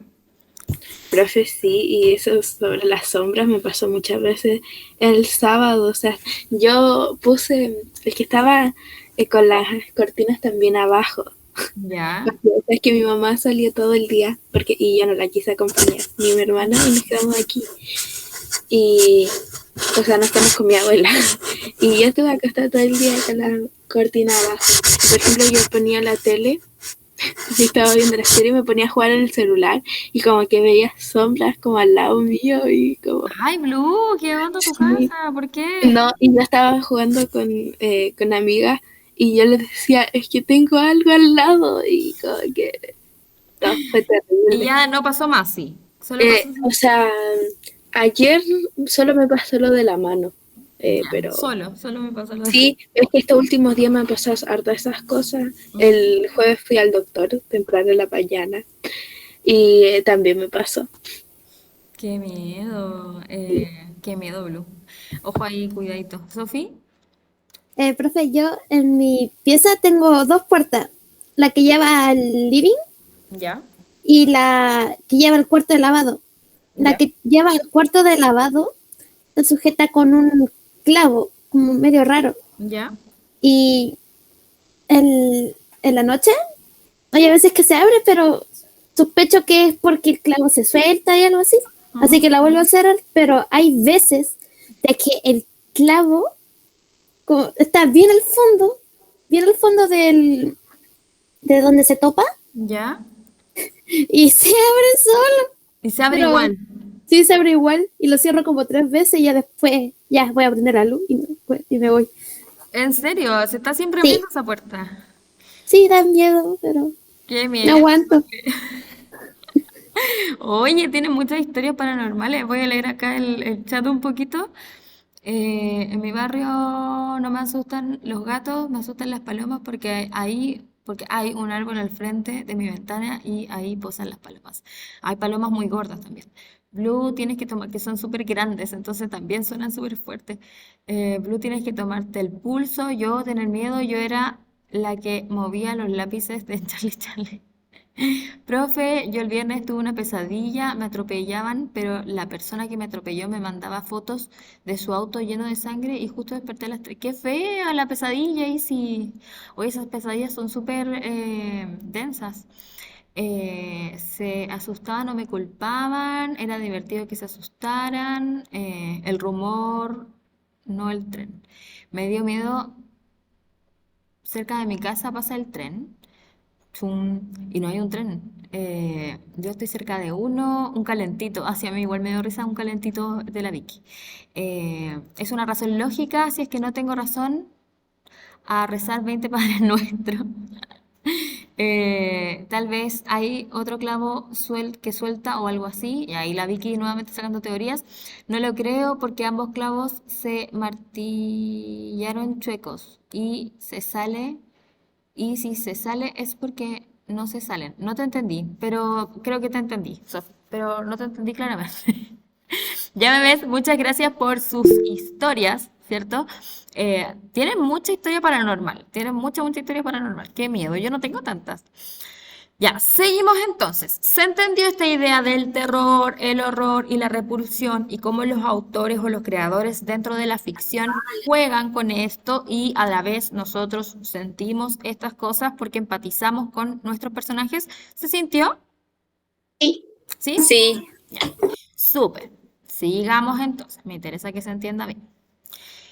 Profe, sí, y eso sobre las sombras me pasó muchas veces el sábado, o sea, yo puse, es que estaba con las cortinas también abajo, ya. porque es que mi mamá salió todo el día, y yo no la quise acompañar, ni mi hermana, y nos quedamos aquí, y, o sea, no estamos con mi abuela, y yo estuve acostada todo el día con la cortina abajo. Por ejemplo, yo ponía la tele, y estaba viendo la serie y me ponía a jugar en el celular y como que veía sombras como al lado mío y como... Ay, Blue, ¿qué onda tu Sí. casa? ¿Por qué? No, y yo estaba jugando con amigas y yo les decía, es que tengo algo al lado, y como que no, fue Y terrible. ya no pasó más, sí. Solo pasó O sea, ayer solo me pasó lo de la mano, pero solo me pasó lo de... sí, es que estos últimos días me han pasado harta esas cosas. El jueves fui al doctor temprano en la mañana y también me pasó. Qué miedo, Blue. Ojo ahí, cuidadito. ¿Sofi? Profe, yo en mi pieza tengo dos puertas, la que lleva al living ¿Ya? y la que lleva al cuarto de lavado. La ¿Ya? que lleva al cuarto de lavado se sujeta con un clavo, como medio raro. ¿Ya? Y en la noche hay a veces que se abre, pero sospecho que es porque el clavo se suelta y algo así. Así que la vuelvo a cerrar, pero hay veces de que el clavo está bien al fondo de donde se topa ¿Ya? y se abre solo. Y se abre Pero igual. sí, se abre igual y lo cierro como 3 veces y ya después, ya voy a prender la luz y me voy. ¿En serio? ¿Se está siempre Sí. abriendo esa puerta? Sí, da miedo, pero Qué no miedo. aguanto. Oye, tiene muchas historias paranormales. Voy a leer acá el chat un poquito. En mi barrio no me asustan los gatos, me asustan las palomas porque hay un árbol al frente de mi ventana y ahí posan las palomas. Hay palomas muy gordas también. Blue tienes que tomar, que son súper grandes, entonces también suenan súper fuertes. Blue tienes que tomarte el pulso. Yo tener miedo, yo era la que movía los lápices de Charlie Charlie. Profe, yo el viernes tuve una pesadilla, me atropellaban, pero la persona que me atropelló me mandaba fotos de su auto lleno de sangre y justo desperté a las 3. ¡Qué fea la pesadilla! Y sí, oye, esas pesadillas son súper densas. Se asustaban o me culpaban, era divertido que se asustaran, el rumor, no el tren. Me dio miedo, cerca de mi casa pasa el tren. Chum, y no hay un tren. Yo estoy cerca de uno, un calentito. Hacia mí igual me dio risa un calentito de la Vicky. Es una razón lógica, si es que no tengo razón, a rezar 20 Padres Nuestros. Tal vez hay otro clavo que suelta o algo así, y ahí la Vicky nuevamente sacando teorías. No lo creo porque ambos clavos se martillaron chuecos y se sale. Y si se sale es porque no se salen. No te entendí, pero creo que te entendí, Sofi, pero no te entendí claramente. Ya me ves, muchas gracias por sus historias, ¿cierto? Tienen mucha historia paranormal, tienen mucha historia paranormal. Qué miedo, yo no tengo tantas. Ya, seguimos entonces. ¿Se entendió esta idea del terror, el horror y la repulsión y cómo los autores o los creadores dentro de la ficción juegan con esto y a la vez nosotros sentimos estas cosas porque empatizamos con nuestros personajes? ¿Se sintió? Sí. ¿Sí? Sí. Súper. Sigamos entonces. Me interesa que se entienda bien.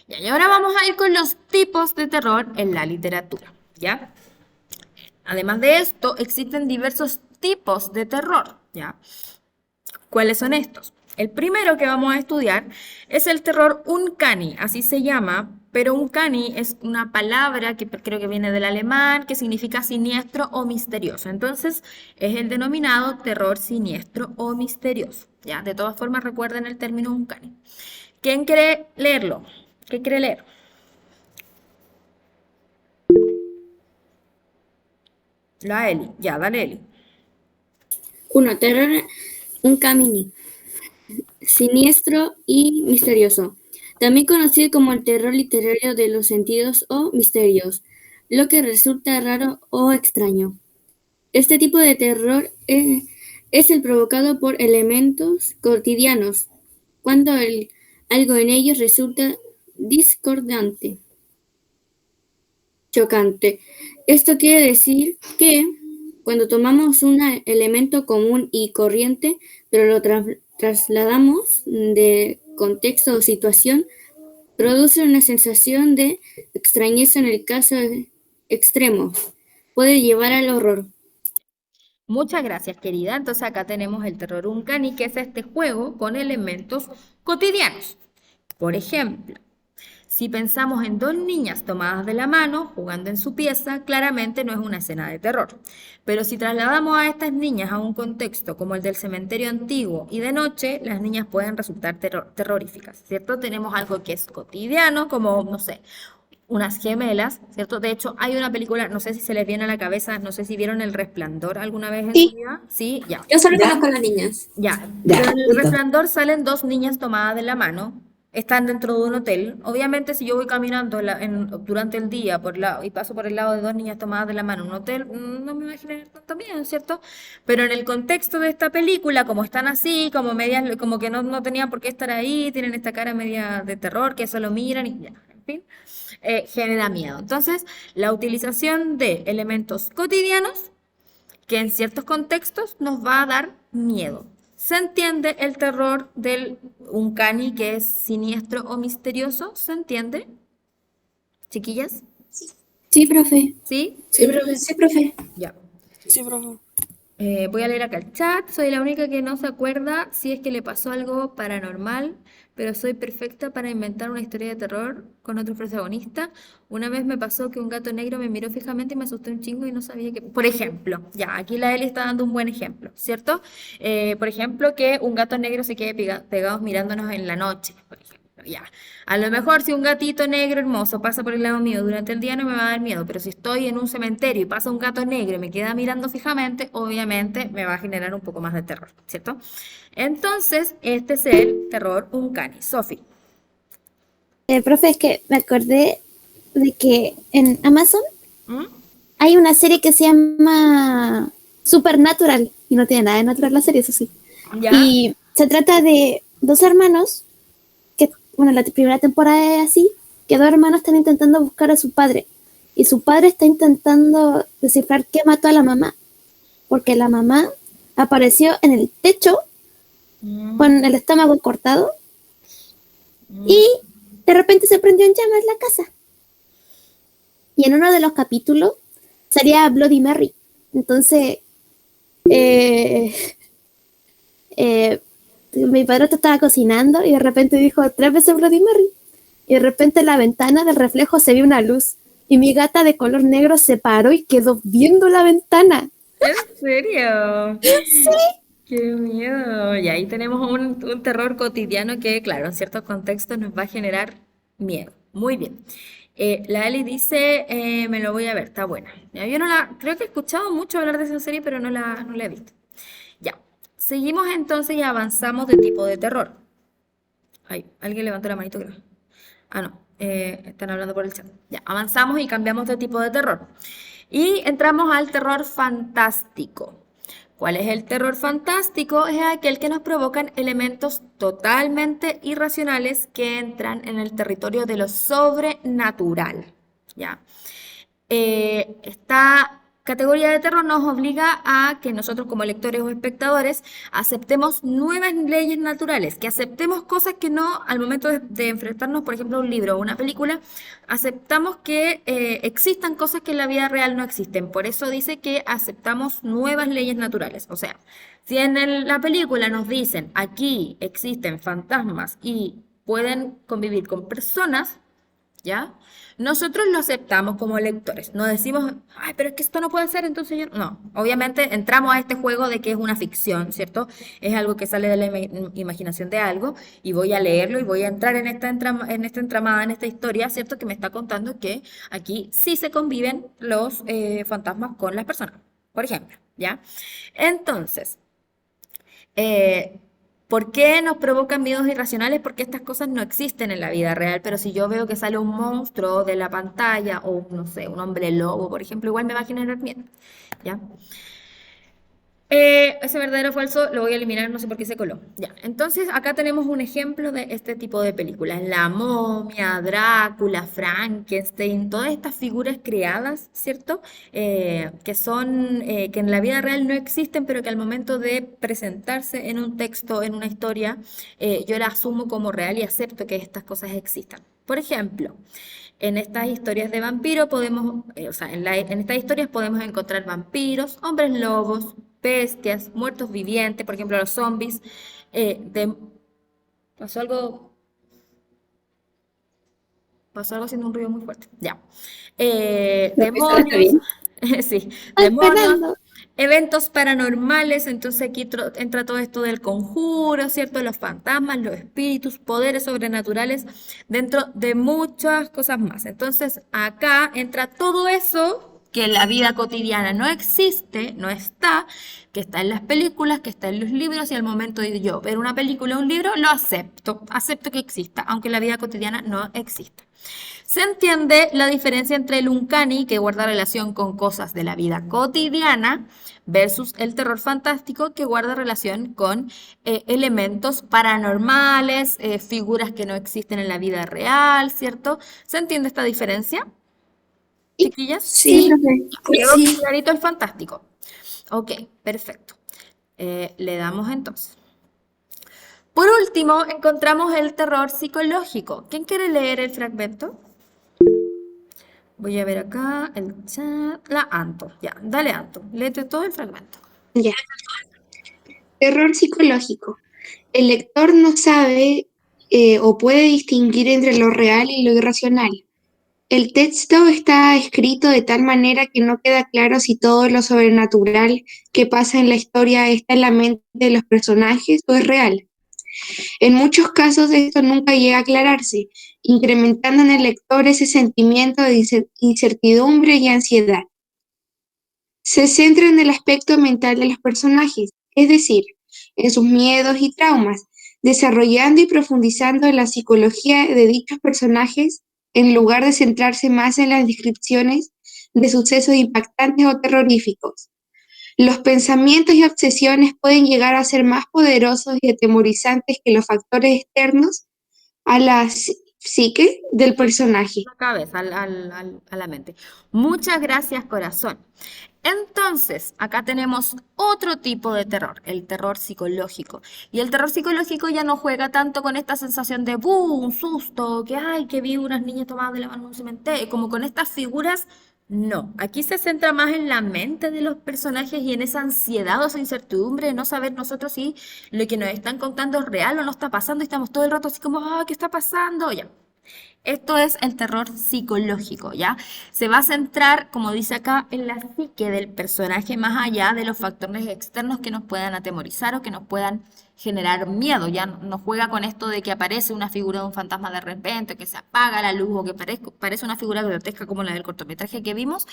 Ya, y ahora vamos a ir con los tipos de terror en la literatura, ¿ya? Además de esto, existen diversos tipos de terror, ¿ya? ¿Cuáles son estos? El primero que vamos a estudiar es el terror uncanny, así se llama, pero uncanny es una palabra que creo que viene del alemán, que significa siniestro o misterioso. Entonces, es el denominado terror siniestro o misterioso, ¿ya? De todas formas, recuerden el término uncanny. ¿Quién quiere leerlo? ¿Qué quiere leer? La Eli. Ya, dale, Eli. 1. Terror uncanny, siniestro y misterioso. También conocido como el terror literario de los sentidos o misterios, lo que resulta raro o extraño. Este tipo de terror es el provocado por elementos cotidianos, cuando algo en ellos resulta discordante, chocante. Esto quiere decir que cuando tomamos un elemento común y corriente, pero lo trasladamos de contexto o situación, produce una sensación de extrañeza en el caso extremo. Puede llevar al horror. Muchas gracias, querida. Entonces acá tenemos el terror uncanny, que es este juego con elementos cotidianos. Por ejemplo, Si pensamos en dos niñas tomadas de la mano, jugando en su pieza, claramente no es una escena de terror. Pero si trasladamos a estas niñas a un contexto como el del cementerio antiguo y de noche, las niñas pueden resultar terroríficas, ¿cierto? Tenemos algo que es cotidiano, como, no sé, unas gemelas, ¿cierto? De hecho, hay una película, no sé si se les viene a la cabeza, no sé si vieron El Resplandor alguna vez en su Sí, vida. Sí, ya. yo solo Ya, conozco a las niñas. Ya, ya, pero en El listo. Resplandor salen dos niñas tomadas de la mano, están dentro de un hotel. Obviamente, si yo voy caminando durante el día y paso por el lado de dos niñas tomadas de la mano en un hotel, no me imaginé tanto miedo, ¿cierto? Pero en el contexto de esta película, como están así, como medias, como que no tenían por qué estar ahí, tienen esta cara media de terror, que solo miran y ya, en fin, genera miedo. Entonces, la utilización de elementos cotidianos que en ciertos contextos nos va a dar miedo. ¿Se entiende el terror del Uncanny, que es siniestro o misterioso? ¿Se entiende, chiquillas? Sí, profe. ¿Sí? Sí, profe. Sí, profe. Ya. Sí, profe. Voy a leer acá el chat. Soy la única que no se acuerda si es que le pasó algo paranormal, pero soy perfecta para inventar una historia de terror con otro protagonista. Una vez me pasó que un gato negro me miró fijamente y me asusté un chingo y no sabía que... Por ejemplo, ya, aquí la Eli está dando un buen ejemplo, ¿cierto? Por ejemplo, que un gato negro se quede pegado mirándonos en la noche, por ejemplo. Ya. A lo mejor si un gatito negro hermoso pasa por el lado mío durante el día no me va a dar miedo, pero si estoy en un cementerio y pasa un gato negro y me queda mirando fijamente, obviamente me va a generar un poco más de terror, ¿cierto? Entonces, este es el terror uncanny. Sophie. Profe, es que me acordé de que en Amazon ¿Mm? hay una serie que se llama Supernatural y no tiene nada de natural la serie, eso sí. ¿Ya? Y se trata de dos hermanos que, bueno, la primera temporada es así, que dos hermanos están intentando buscar a su padre y su padre está intentando descifrar qué mató a la mamá, porque la mamá apareció en el techo con el estómago cortado y de repente se prendió en llamas la casa. Y en uno de los capítulos salía Bloody Mary. Entonces, mi padre estaba cocinando y de repente dijo 3 veces Bloody Mary. Y de repente en la ventana del reflejo se vio una luz. Y mi gata de color negro se paró y quedó viendo la ventana. ¿En serio? Sí. Qué miedo. Y ahí tenemos un terror cotidiano que, claro, en ciertos contextos nos va a generar miedo. Muy bien. La Eli dice, me lo voy a ver, está buena. Ya, yo creo que he escuchado mucho hablar de esa serie, pero no la he visto. Ya. Seguimos entonces y avanzamos de tipo de terror. Ay, alguien levantó la manito, creo. Ah, no. Están hablando por el chat. Ya, avanzamos y cambiamos de tipo de terror. Y entramos al terror fantástico. ¿Cuál es el terror fantástico? Es aquel que nos provocan elementos totalmente irracionales que entran en el territorio de lo sobrenatural. ¿Ya? Esta categoría de terror nos obliga a que nosotros como lectores o espectadores aceptemos nuevas leyes naturales, que aceptemos cosas que no, al momento de enfrentarnos, por ejemplo, a un libro o una película, aceptamos que existan cosas que en la vida real no existen. Por eso dice que aceptamos nuevas leyes naturales. O sea, si en la película nos dicen aquí existen fantasmas y pueden convivir con personas, ¿ya? Nosotros lo aceptamos como lectores, no decimos, ay, pero es que esto no puede ser, entonces yo... No, obviamente entramos a este juego de que es una ficción, ¿cierto? Es algo que sale de la imaginación de algo y voy a leerlo y voy a entrar en esta entramada, en esta historia, ¿cierto? Que me está contando que aquí sí se conviven los fantasmas con las personas, por ejemplo, ¿ya? Entonces... ¿por qué nos provocan miedos irracionales? Porque estas cosas no existen en la vida real, pero si yo veo que sale un monstruo de la pantalla o, no sé, un hombre lobo, por ejemplo, igual me va a generar miedo, ¿ya? Ese verdadero o falso lo voy a eliminar, no sé por qué se coló. Ya, entonces acá tenemos un ejemplo de este tipo de películas. La momia, Drácula, Frankenstein, todas estas figuras creadas, ¿cierto? Que son, que en la vida real no existen, pero que al momento de presentarse en un texto, en una historia, yo la asumo como real y acepto que estas cosas existan. Por ejemplo, en estas historias de vampiros podemos, o sea, en estas historias podemos encontrar vampiros, hombres lobos, bestias, muertos vivientes, por ejemplo, los zombies. ¿Pasó algo? Pasó algo haciendo un ruido muy fuerte. Ya. Profesora, ¿está Demonios. bien? Sí, Ay, demonios, Fernando. eventos paranormales, entonces aquí entra todo esto del conjuro, ¿cierto? Los fantasmas, los espíritus, poderes sobrenaturales, dentro de muchas cosas más. Entonces acá entra todo eso que en la vida cotidiana no existe, no está, que está en las películas, que está en los libros, y al momento de yo ver una película o un libro, lo acepto que exista, aunque en la vida cotidiana no exista. Se entiende la diferencia entre el uncanny, que guarda relación con cosas de la vida cotidiana, versus el terror fantástico, que guarda relación con elementos paranormales, figuras que no existen en la vida real, ¿cierto? ¿Se entiende esta diferencia, chiquillas? Sí, Quedó Sí. clarito el fantástico. Ok, perfecto. Le damos entonces. Por último, encontramos el terror psicológico. ¿Quién quiere leer el fragmento? Voy a ver acá el chat. La Anto. Ya, dale Anto. Léete todo el fragmento. ya. Terror psicológico. El lector no sabe o puede distinguir entre lo real y lo irracional. El texto está escrito de tal manera que no queda claro si todo lo sobrenatural que pasa en la historia está en la mente de los personajes o es real. En muchos casos esto nunca llega a aclararse, incrementando en el lector ese sentimiento de incertidumbre y ansiedad. Se centra en el aspecto mental de los personajes, es decir, en sus miedos y traumas, desarrollando y profundizando en la psicología de dichos personajes en lugar de centrarse más en las descripciones de sucesos impactantes o terroríficos. Los pensamientos y obsesiones pueden llegar a ser más poderosos y atemorizantes que los factores externos a la psique del personaje. La cabeza, a la mente. Muchas gracias, corazón. Entonces, acá tenemos otro tipo de terror, el terror psicológico. Y el terror psicológico ya no juega tanto con esta sensación de un susto, que ay, que vi unas niñas tomadas de la mano en un cementerio, como con estas figuras. No, aquí se centra más en la mente de los personajes y en esa ansiedad o esa incertidumbre de no saber nosotros si lo que nos están contando es real o no está pasando, y estamos todo el rato así como, ¿qué está pasando? Ya. Esto es el terror psicológico, ¿ya? Se va a centrar, como dice acá, en la psique del personaje más allá de los factores externos que nos puedan atemorizar o que nos puedan generar miedo. Ya no juega con esto de que aparece una figura de un fantasma de repente, que se apaga la luz o que parece una figura grotesca como la del cortometraje que vimos.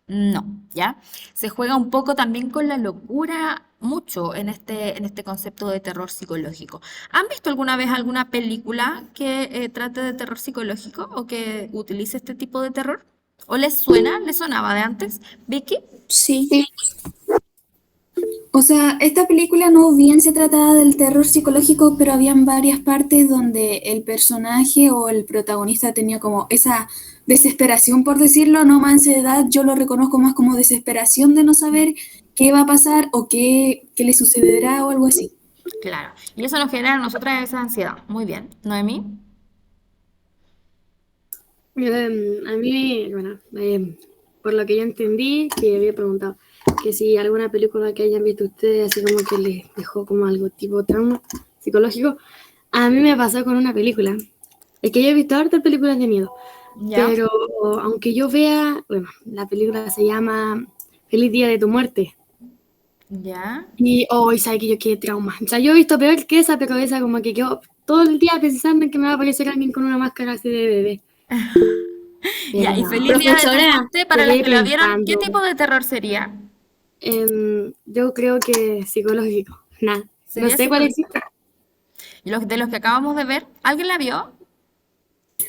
No, ¿ya? Se juega un poco también con la locura, mucho en este concepto de terror psicológico. ¿Han visto alguna vez alguna película que trate de terror psicológico o que utilice este tipo de terror? ¿O les suena? ¿Les sonaba de antes? ¿Vicky? Sí. Sí. O sea, esta película no bien se trataba del terror psicológico, pero habían varias partes donde el personaje o el protagonista tenía como esa desesperación, por decirlo, no más ansiedad, yo lo reconozco más como desesperación de no saber qué va a pasar o qué le sucederá o algo así. Claro. Y eso nos genera a nosotras esa ansiedad. Muy bien. ¿Noemí? A mí, bueno, por lo que yo entendí, que había preguntado que si alguna película que hayan visto ustedes así como que les dejó como algo tipo trauma psicológico, a mí me pasó con una película. Es que yo he visto hartas películas de miedo, ¿Ya? pero aunque yo vea, bueno, la película se llama Feliz Día de tu Muerte. ¿Ya? Y hoy sabe que yo quedé trauma. O sea, yo he visto peor que esa, pero esa como que quedó todo el día pensando en que me va a aparecer alguien con una máscara así de bebé. Ya, y Pero feliz día de tu profesora, muerte, para los quedé que la vieron, ¿qué pensando. tipo de terror sería? Yo creo que psicológico. Nada. No ¿Sería sé cuál psicológico? existe. ¿Y los de los que acabamos de ver? ¿Alguien la vio?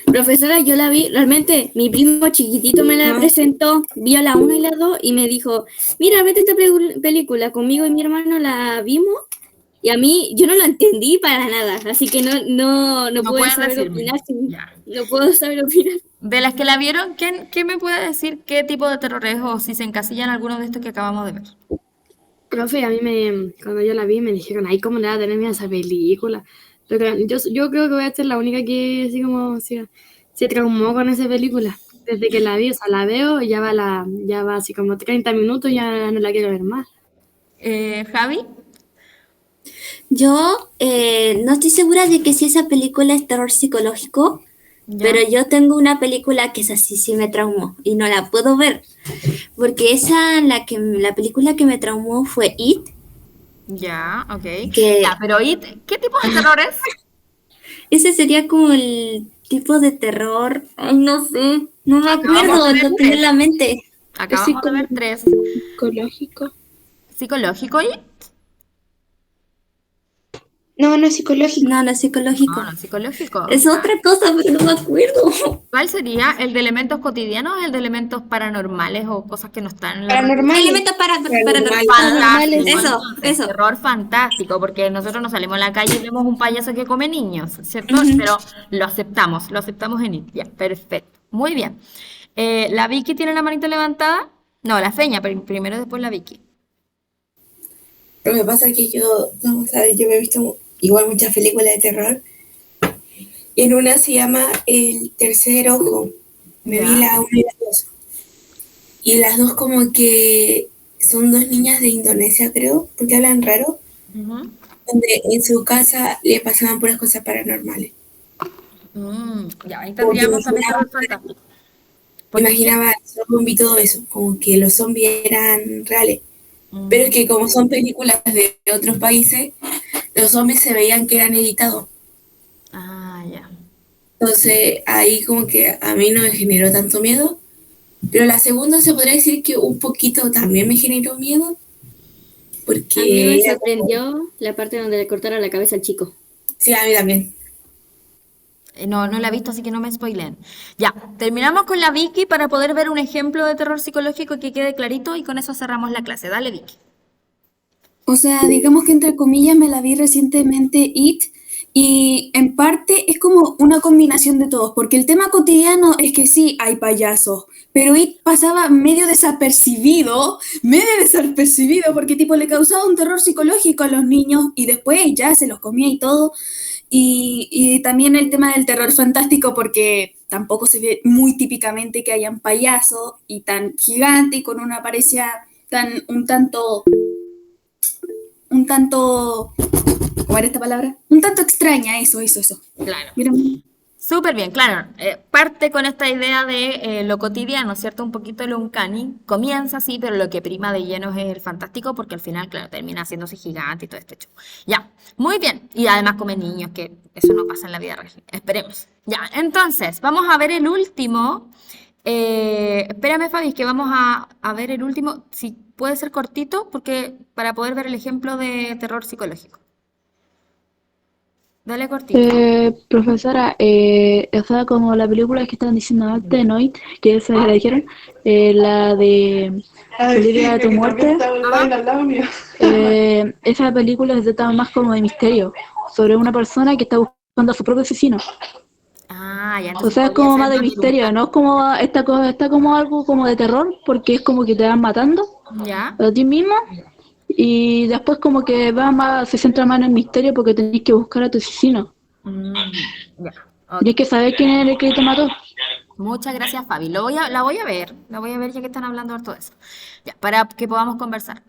Profesora, yo la vi, realmente mi primo chiquitito me la presentó, vio la 1 y la 2 y me dijo, mira, vete esta película, conmigo y mi hermano la vimos y a mí yo no la entendí para nada, así que no No puedo pueden saber decirme. opinar, Ya. no puedo saber opinar. De las que la vieron, ¿qué me puede decir qué tipo de terror es o si se encasilla en alguno de estos que acabamos de ver? Profe, a mí cuando yo la vi me dijeron, ay, ¿cómo le va a tener miedo a esa película? Pero yo creo que voy a ser la única que así como se traumó con esa película. Desde que la vi, o sea, la veo y ya va así como 30 minutos, ya no la quiero ver más. Javi, Yo no estoy segura de que si esa película es terror psicológico, Ya. Pero yo tengo una película que es así, sí me traumó y no la puedo ver. Porque la película que me traumó fue It, Ya, ok. que Ya, pero ¿qué tipo de terror es? ese sería como el tipo de terror. Ay, no sé, no me Acabamos acuerdo, de ver lo tengo en tres. la mente. Acabamos de ver 3. Psicológico. ¿Psicológico y? No, no es psicológico. No, no es psicológico. No, no, psicológico. Es otra cosa, pero no me acuerdo. ¿Cuál sería? ¿El de elementos cotidianos o el de elementos paranormales o cosas que no están en la Paranormal. Elementos paranormales. Fantástico. Eso, Entonces, eso. terror fantástico, porque nosotros no salimos a la calle y vemos un payaso que come niños, ¿cierto? Pero lo aceptamos en IT. Ya, perfecto. Muy bien. ¿La Vicky tiene la manita levantada? No, la Feña, primero después la Vicky. Lo que pasa es que yo, no, ¿sabes? Yo me he visto igual muchas películas de terror. Y en una se llama El Tercer Ojo. Me vi la 1 y la 2. Y las dos como que son dos niñas de Indonesia, creo, porque hablan raro, donde en su casa le pasaban puras cosas paranormales. Ya, ahí tendríamos también terror fantástico. Imaginaba zombie y todo eso, como que los zombies eran reales. Pero es que como son películas de otros países, los zombies se veían que eran editados. Ah, ya. Entonces ahí como que a mí no me generó tanto miedo. Pero la segunda se podría decir que un poquito también me generó miedo. Porque A mí me era sorprendió la parte donde le cortaron la cabeza al chico. Sí, a mí también. No, no la he visto, así que no me spoileen. Ya, terminamos con la Vicky para poder ver un ejemplo de terror psicológico que quede clarito y con eso cerramos la clase. Dale, Vicky. O sea, digamos que entre comillas me la vi recientemente It y en parte es como una combinación de todos, porque el tema cotidiano es que sí, hay payasos, pero It pasaba medio desapercibido, porque tipo le causaba un terror psicológico a los niños y después ya se los comía y todo. Y también el tema del terror fantástico, porque tampoco se ve muy típicamente que hayan payasos y tan gigante y con una apariencia tan un tanto, ¿cuál era esta palabra? Un tanto extraña, eso. Claro. Mira, Súper bien, claro. Parte con esta idea de lo cotidiano, ¿cierto? Un poquito lo uncanny. Comienza así, pero lo que prima de lleno es el fantástico, porque al final, claro, termina haciéndose gigante y todo este show. Ya, muy bien. Y además come niños, que eso no pasa en la vida real. Esperemos. Ya, entonces, vamos a ver el último. Espérame, Fabi, que vamos a ver el último. Si puede ser cortito, porque para poder ver el ejemplo de terror psicológico. Dale cortito. Profesora, o sea, como la película que estaban diciendo antes, de Noite, que esa la dijeron, la de Olivia de tu muerte, esa película se trata más como de misterio, sobre una persona que está buscando a su propio asesino. Ah, ya, O entonces sea, es podría como ser más de más misterio, no es como, está como algo como de terror, porque es como que te van matando ¿Ya? a ti mismo. Y después como que se centra más en el misterio porque tenés que buscar a tu asesino. Ya. Tienes que saber quién es el que te mató. Muchas gracias, Fabi. La voy a ver ya que están hablando harto de eso. Ya, para que podamos conversar.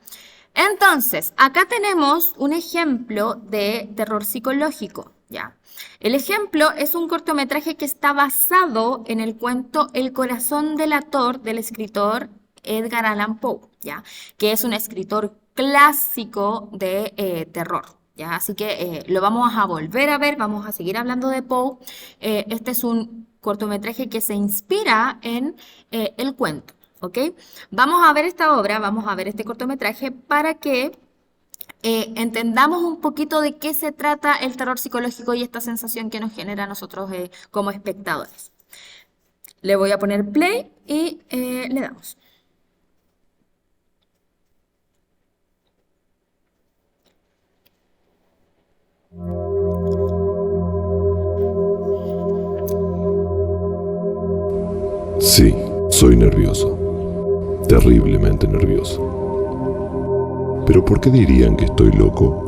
Entonces, acá tenemos un ejemplo de terror psicológico, ¿ya? El ejemplo es un cortometraje que está basado en el cuento El corazón delator del escritor Edgar Allan Poe, ¿ya? Que es un escritor clásico de terror, ¿ya? Así que lo vamos a volver a ver, vamos a seguir hablando de Poe. Este es un cortometraje que se inspira en el cuento, ¿ok? Vamos a ver esta obra, vamos a ver este cortometraje para que entendamos un poquito de qué se trata el terror psicológico y esta sensación que nos genera a nosotros como espectadores. Le voy a poner play y le damos. Sí, soy nervioso. Terriblemente nervioso. ¿Pero por qué dirían que estoy loco?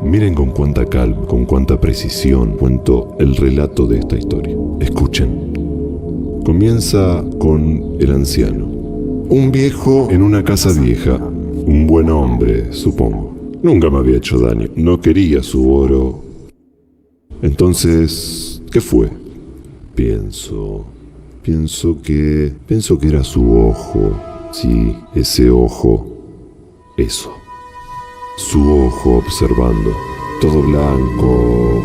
Miren con cuánta calma, con cuánta precisión cuento el relato de esta historia. Escuchen. Comienza con el anciano. Un viejo en una casa vieja. Un buen hombre, supongo. Nunca me había hecho daño. No quería su oro. Entonces, ¿qué fue? Pienso que era su ojo. Sí, ese ojo. Eso. Su ojo observando. Todo blanco.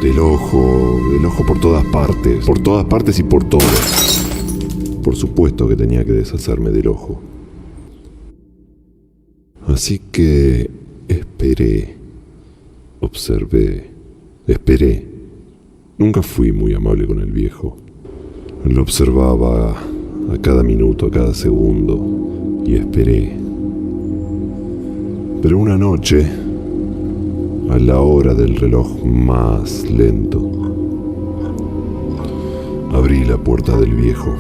El ojo por todas partes y por todo. Por supuesto que tenía que deshacerme del ojo. Así que esperé, observé, esperé. Nunca fui muy amable con el viejo. Lo observaba a cada minuto, a cada segundo, y esperé. Pero una noche, a la hora del reloj más lento, abrí la puerta del viejo.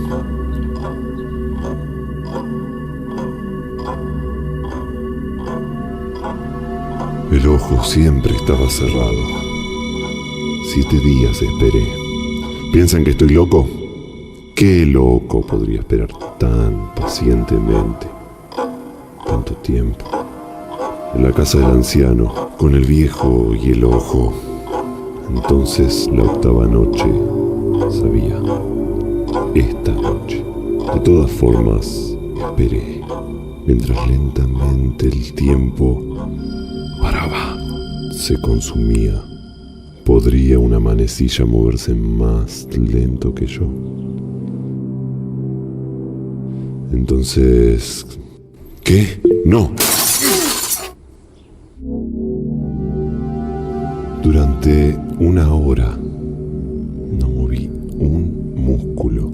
El ojo siempre estaba cerrado. 7 días esperé. ¿Piensan que estoy loco? ¿Qué loco podría esperar tan pacientemente? Tanto tiempo. En la casa del anciano, con el viejo y el ojo. Entonces, la 8ª noche, sabía. Esta noche. De todas formas, esperé. Mientras lentamente el tiempo paraba, se consumía. ¿Podría una manecilla moverse más lento que yo? Entonces... ¿qué? ¡No! Durante 1 hora no moví un músculo.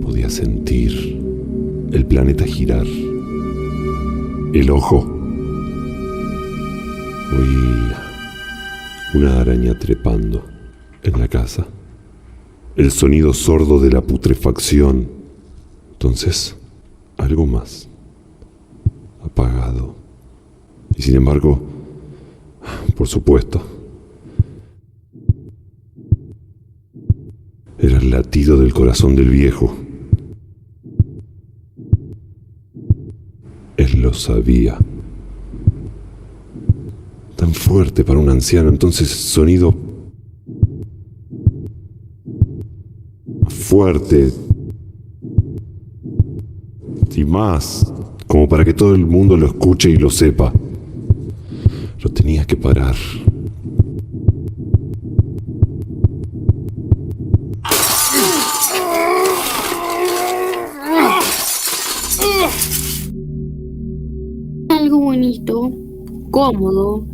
Podía sentir el planeta girar. El ojo. Oí una araña trepando en la casa. El sonido sordo de la putrefacción. Entonces, algo más. Apagado. Y sin embargo, por supuesto, era el latido del corazón del viejo. Él lo sabía. Tan fuerte para un anciano, entonces sonido fuerte y más, como para que todo el mundo lo escuche y lo sepa. Lo tenía que parar. Algo bonito, cómodo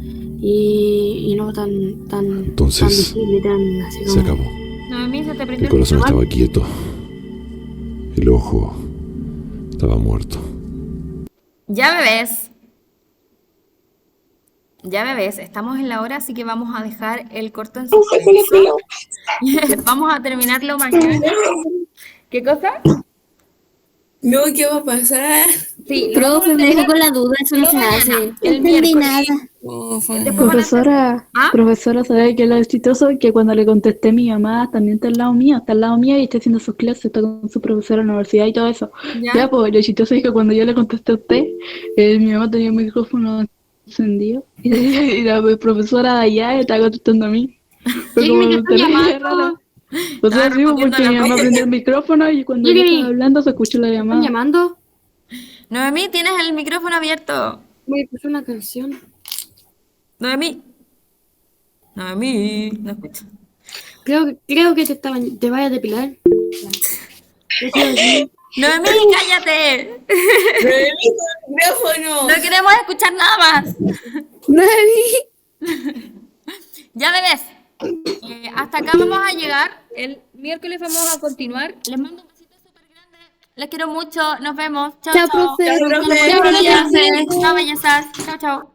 y no tan Entonces, visible, tan así se como... acabó. Noemí, se te prendió El el corazón micrófono. estaba quieto. El ojo estaba muerto. Ya bebés. Ya bebés, estamos en la hora, así que vamos a dejar el corto en suspenso. Vamos a terminarlo mañana. ¿Qué cosa? No, ¿qué va a pasar? Sí, lo vamos a Profe, me terminar dejó con la duda, eso no lo se mañana, hace. No el entendí miércoles. nada. Después van a hacer- ¿Ah? Profesora, ¿sabes qué es lo chistoso? Que cuando le contesté, mi mamá también está al lado mío y está haciendo sus clases, está con su profesora en la universidad y todo eso. ¿Ya? Ya, pues lo chistoso es que cuando yo le contesté a usted, mi mamá tenía el micrófono encendido y la profesora de allá estaba contestando a mí. Fue como me están terrible raro. llamando? O sea, Estaba sí, respondiendo porque a mi la mamá profe. prendió el micrófono y cuando yo Yuri. estaba hablando se escuchó la ¿Me están llamada. llamando? Noemí, tienes el micrófono abierto. Voy a escuchar una canción. Noemí. Noemí. No escucho. Creo que te vayas a depilar. Noemí, cállate. ¡Micrófono! No queremos escuchar nada más. Ya bebés. Hasta acá vamos a llegar. El miércoles vamos a continuar. Les mando un besito súper grande. Les quiero mucho. Nos vemos. Chao, Chao, chao. profe. Chao, profe. Chao, Chao, bellezas. profe. Chao, bellezas. Chao, chao.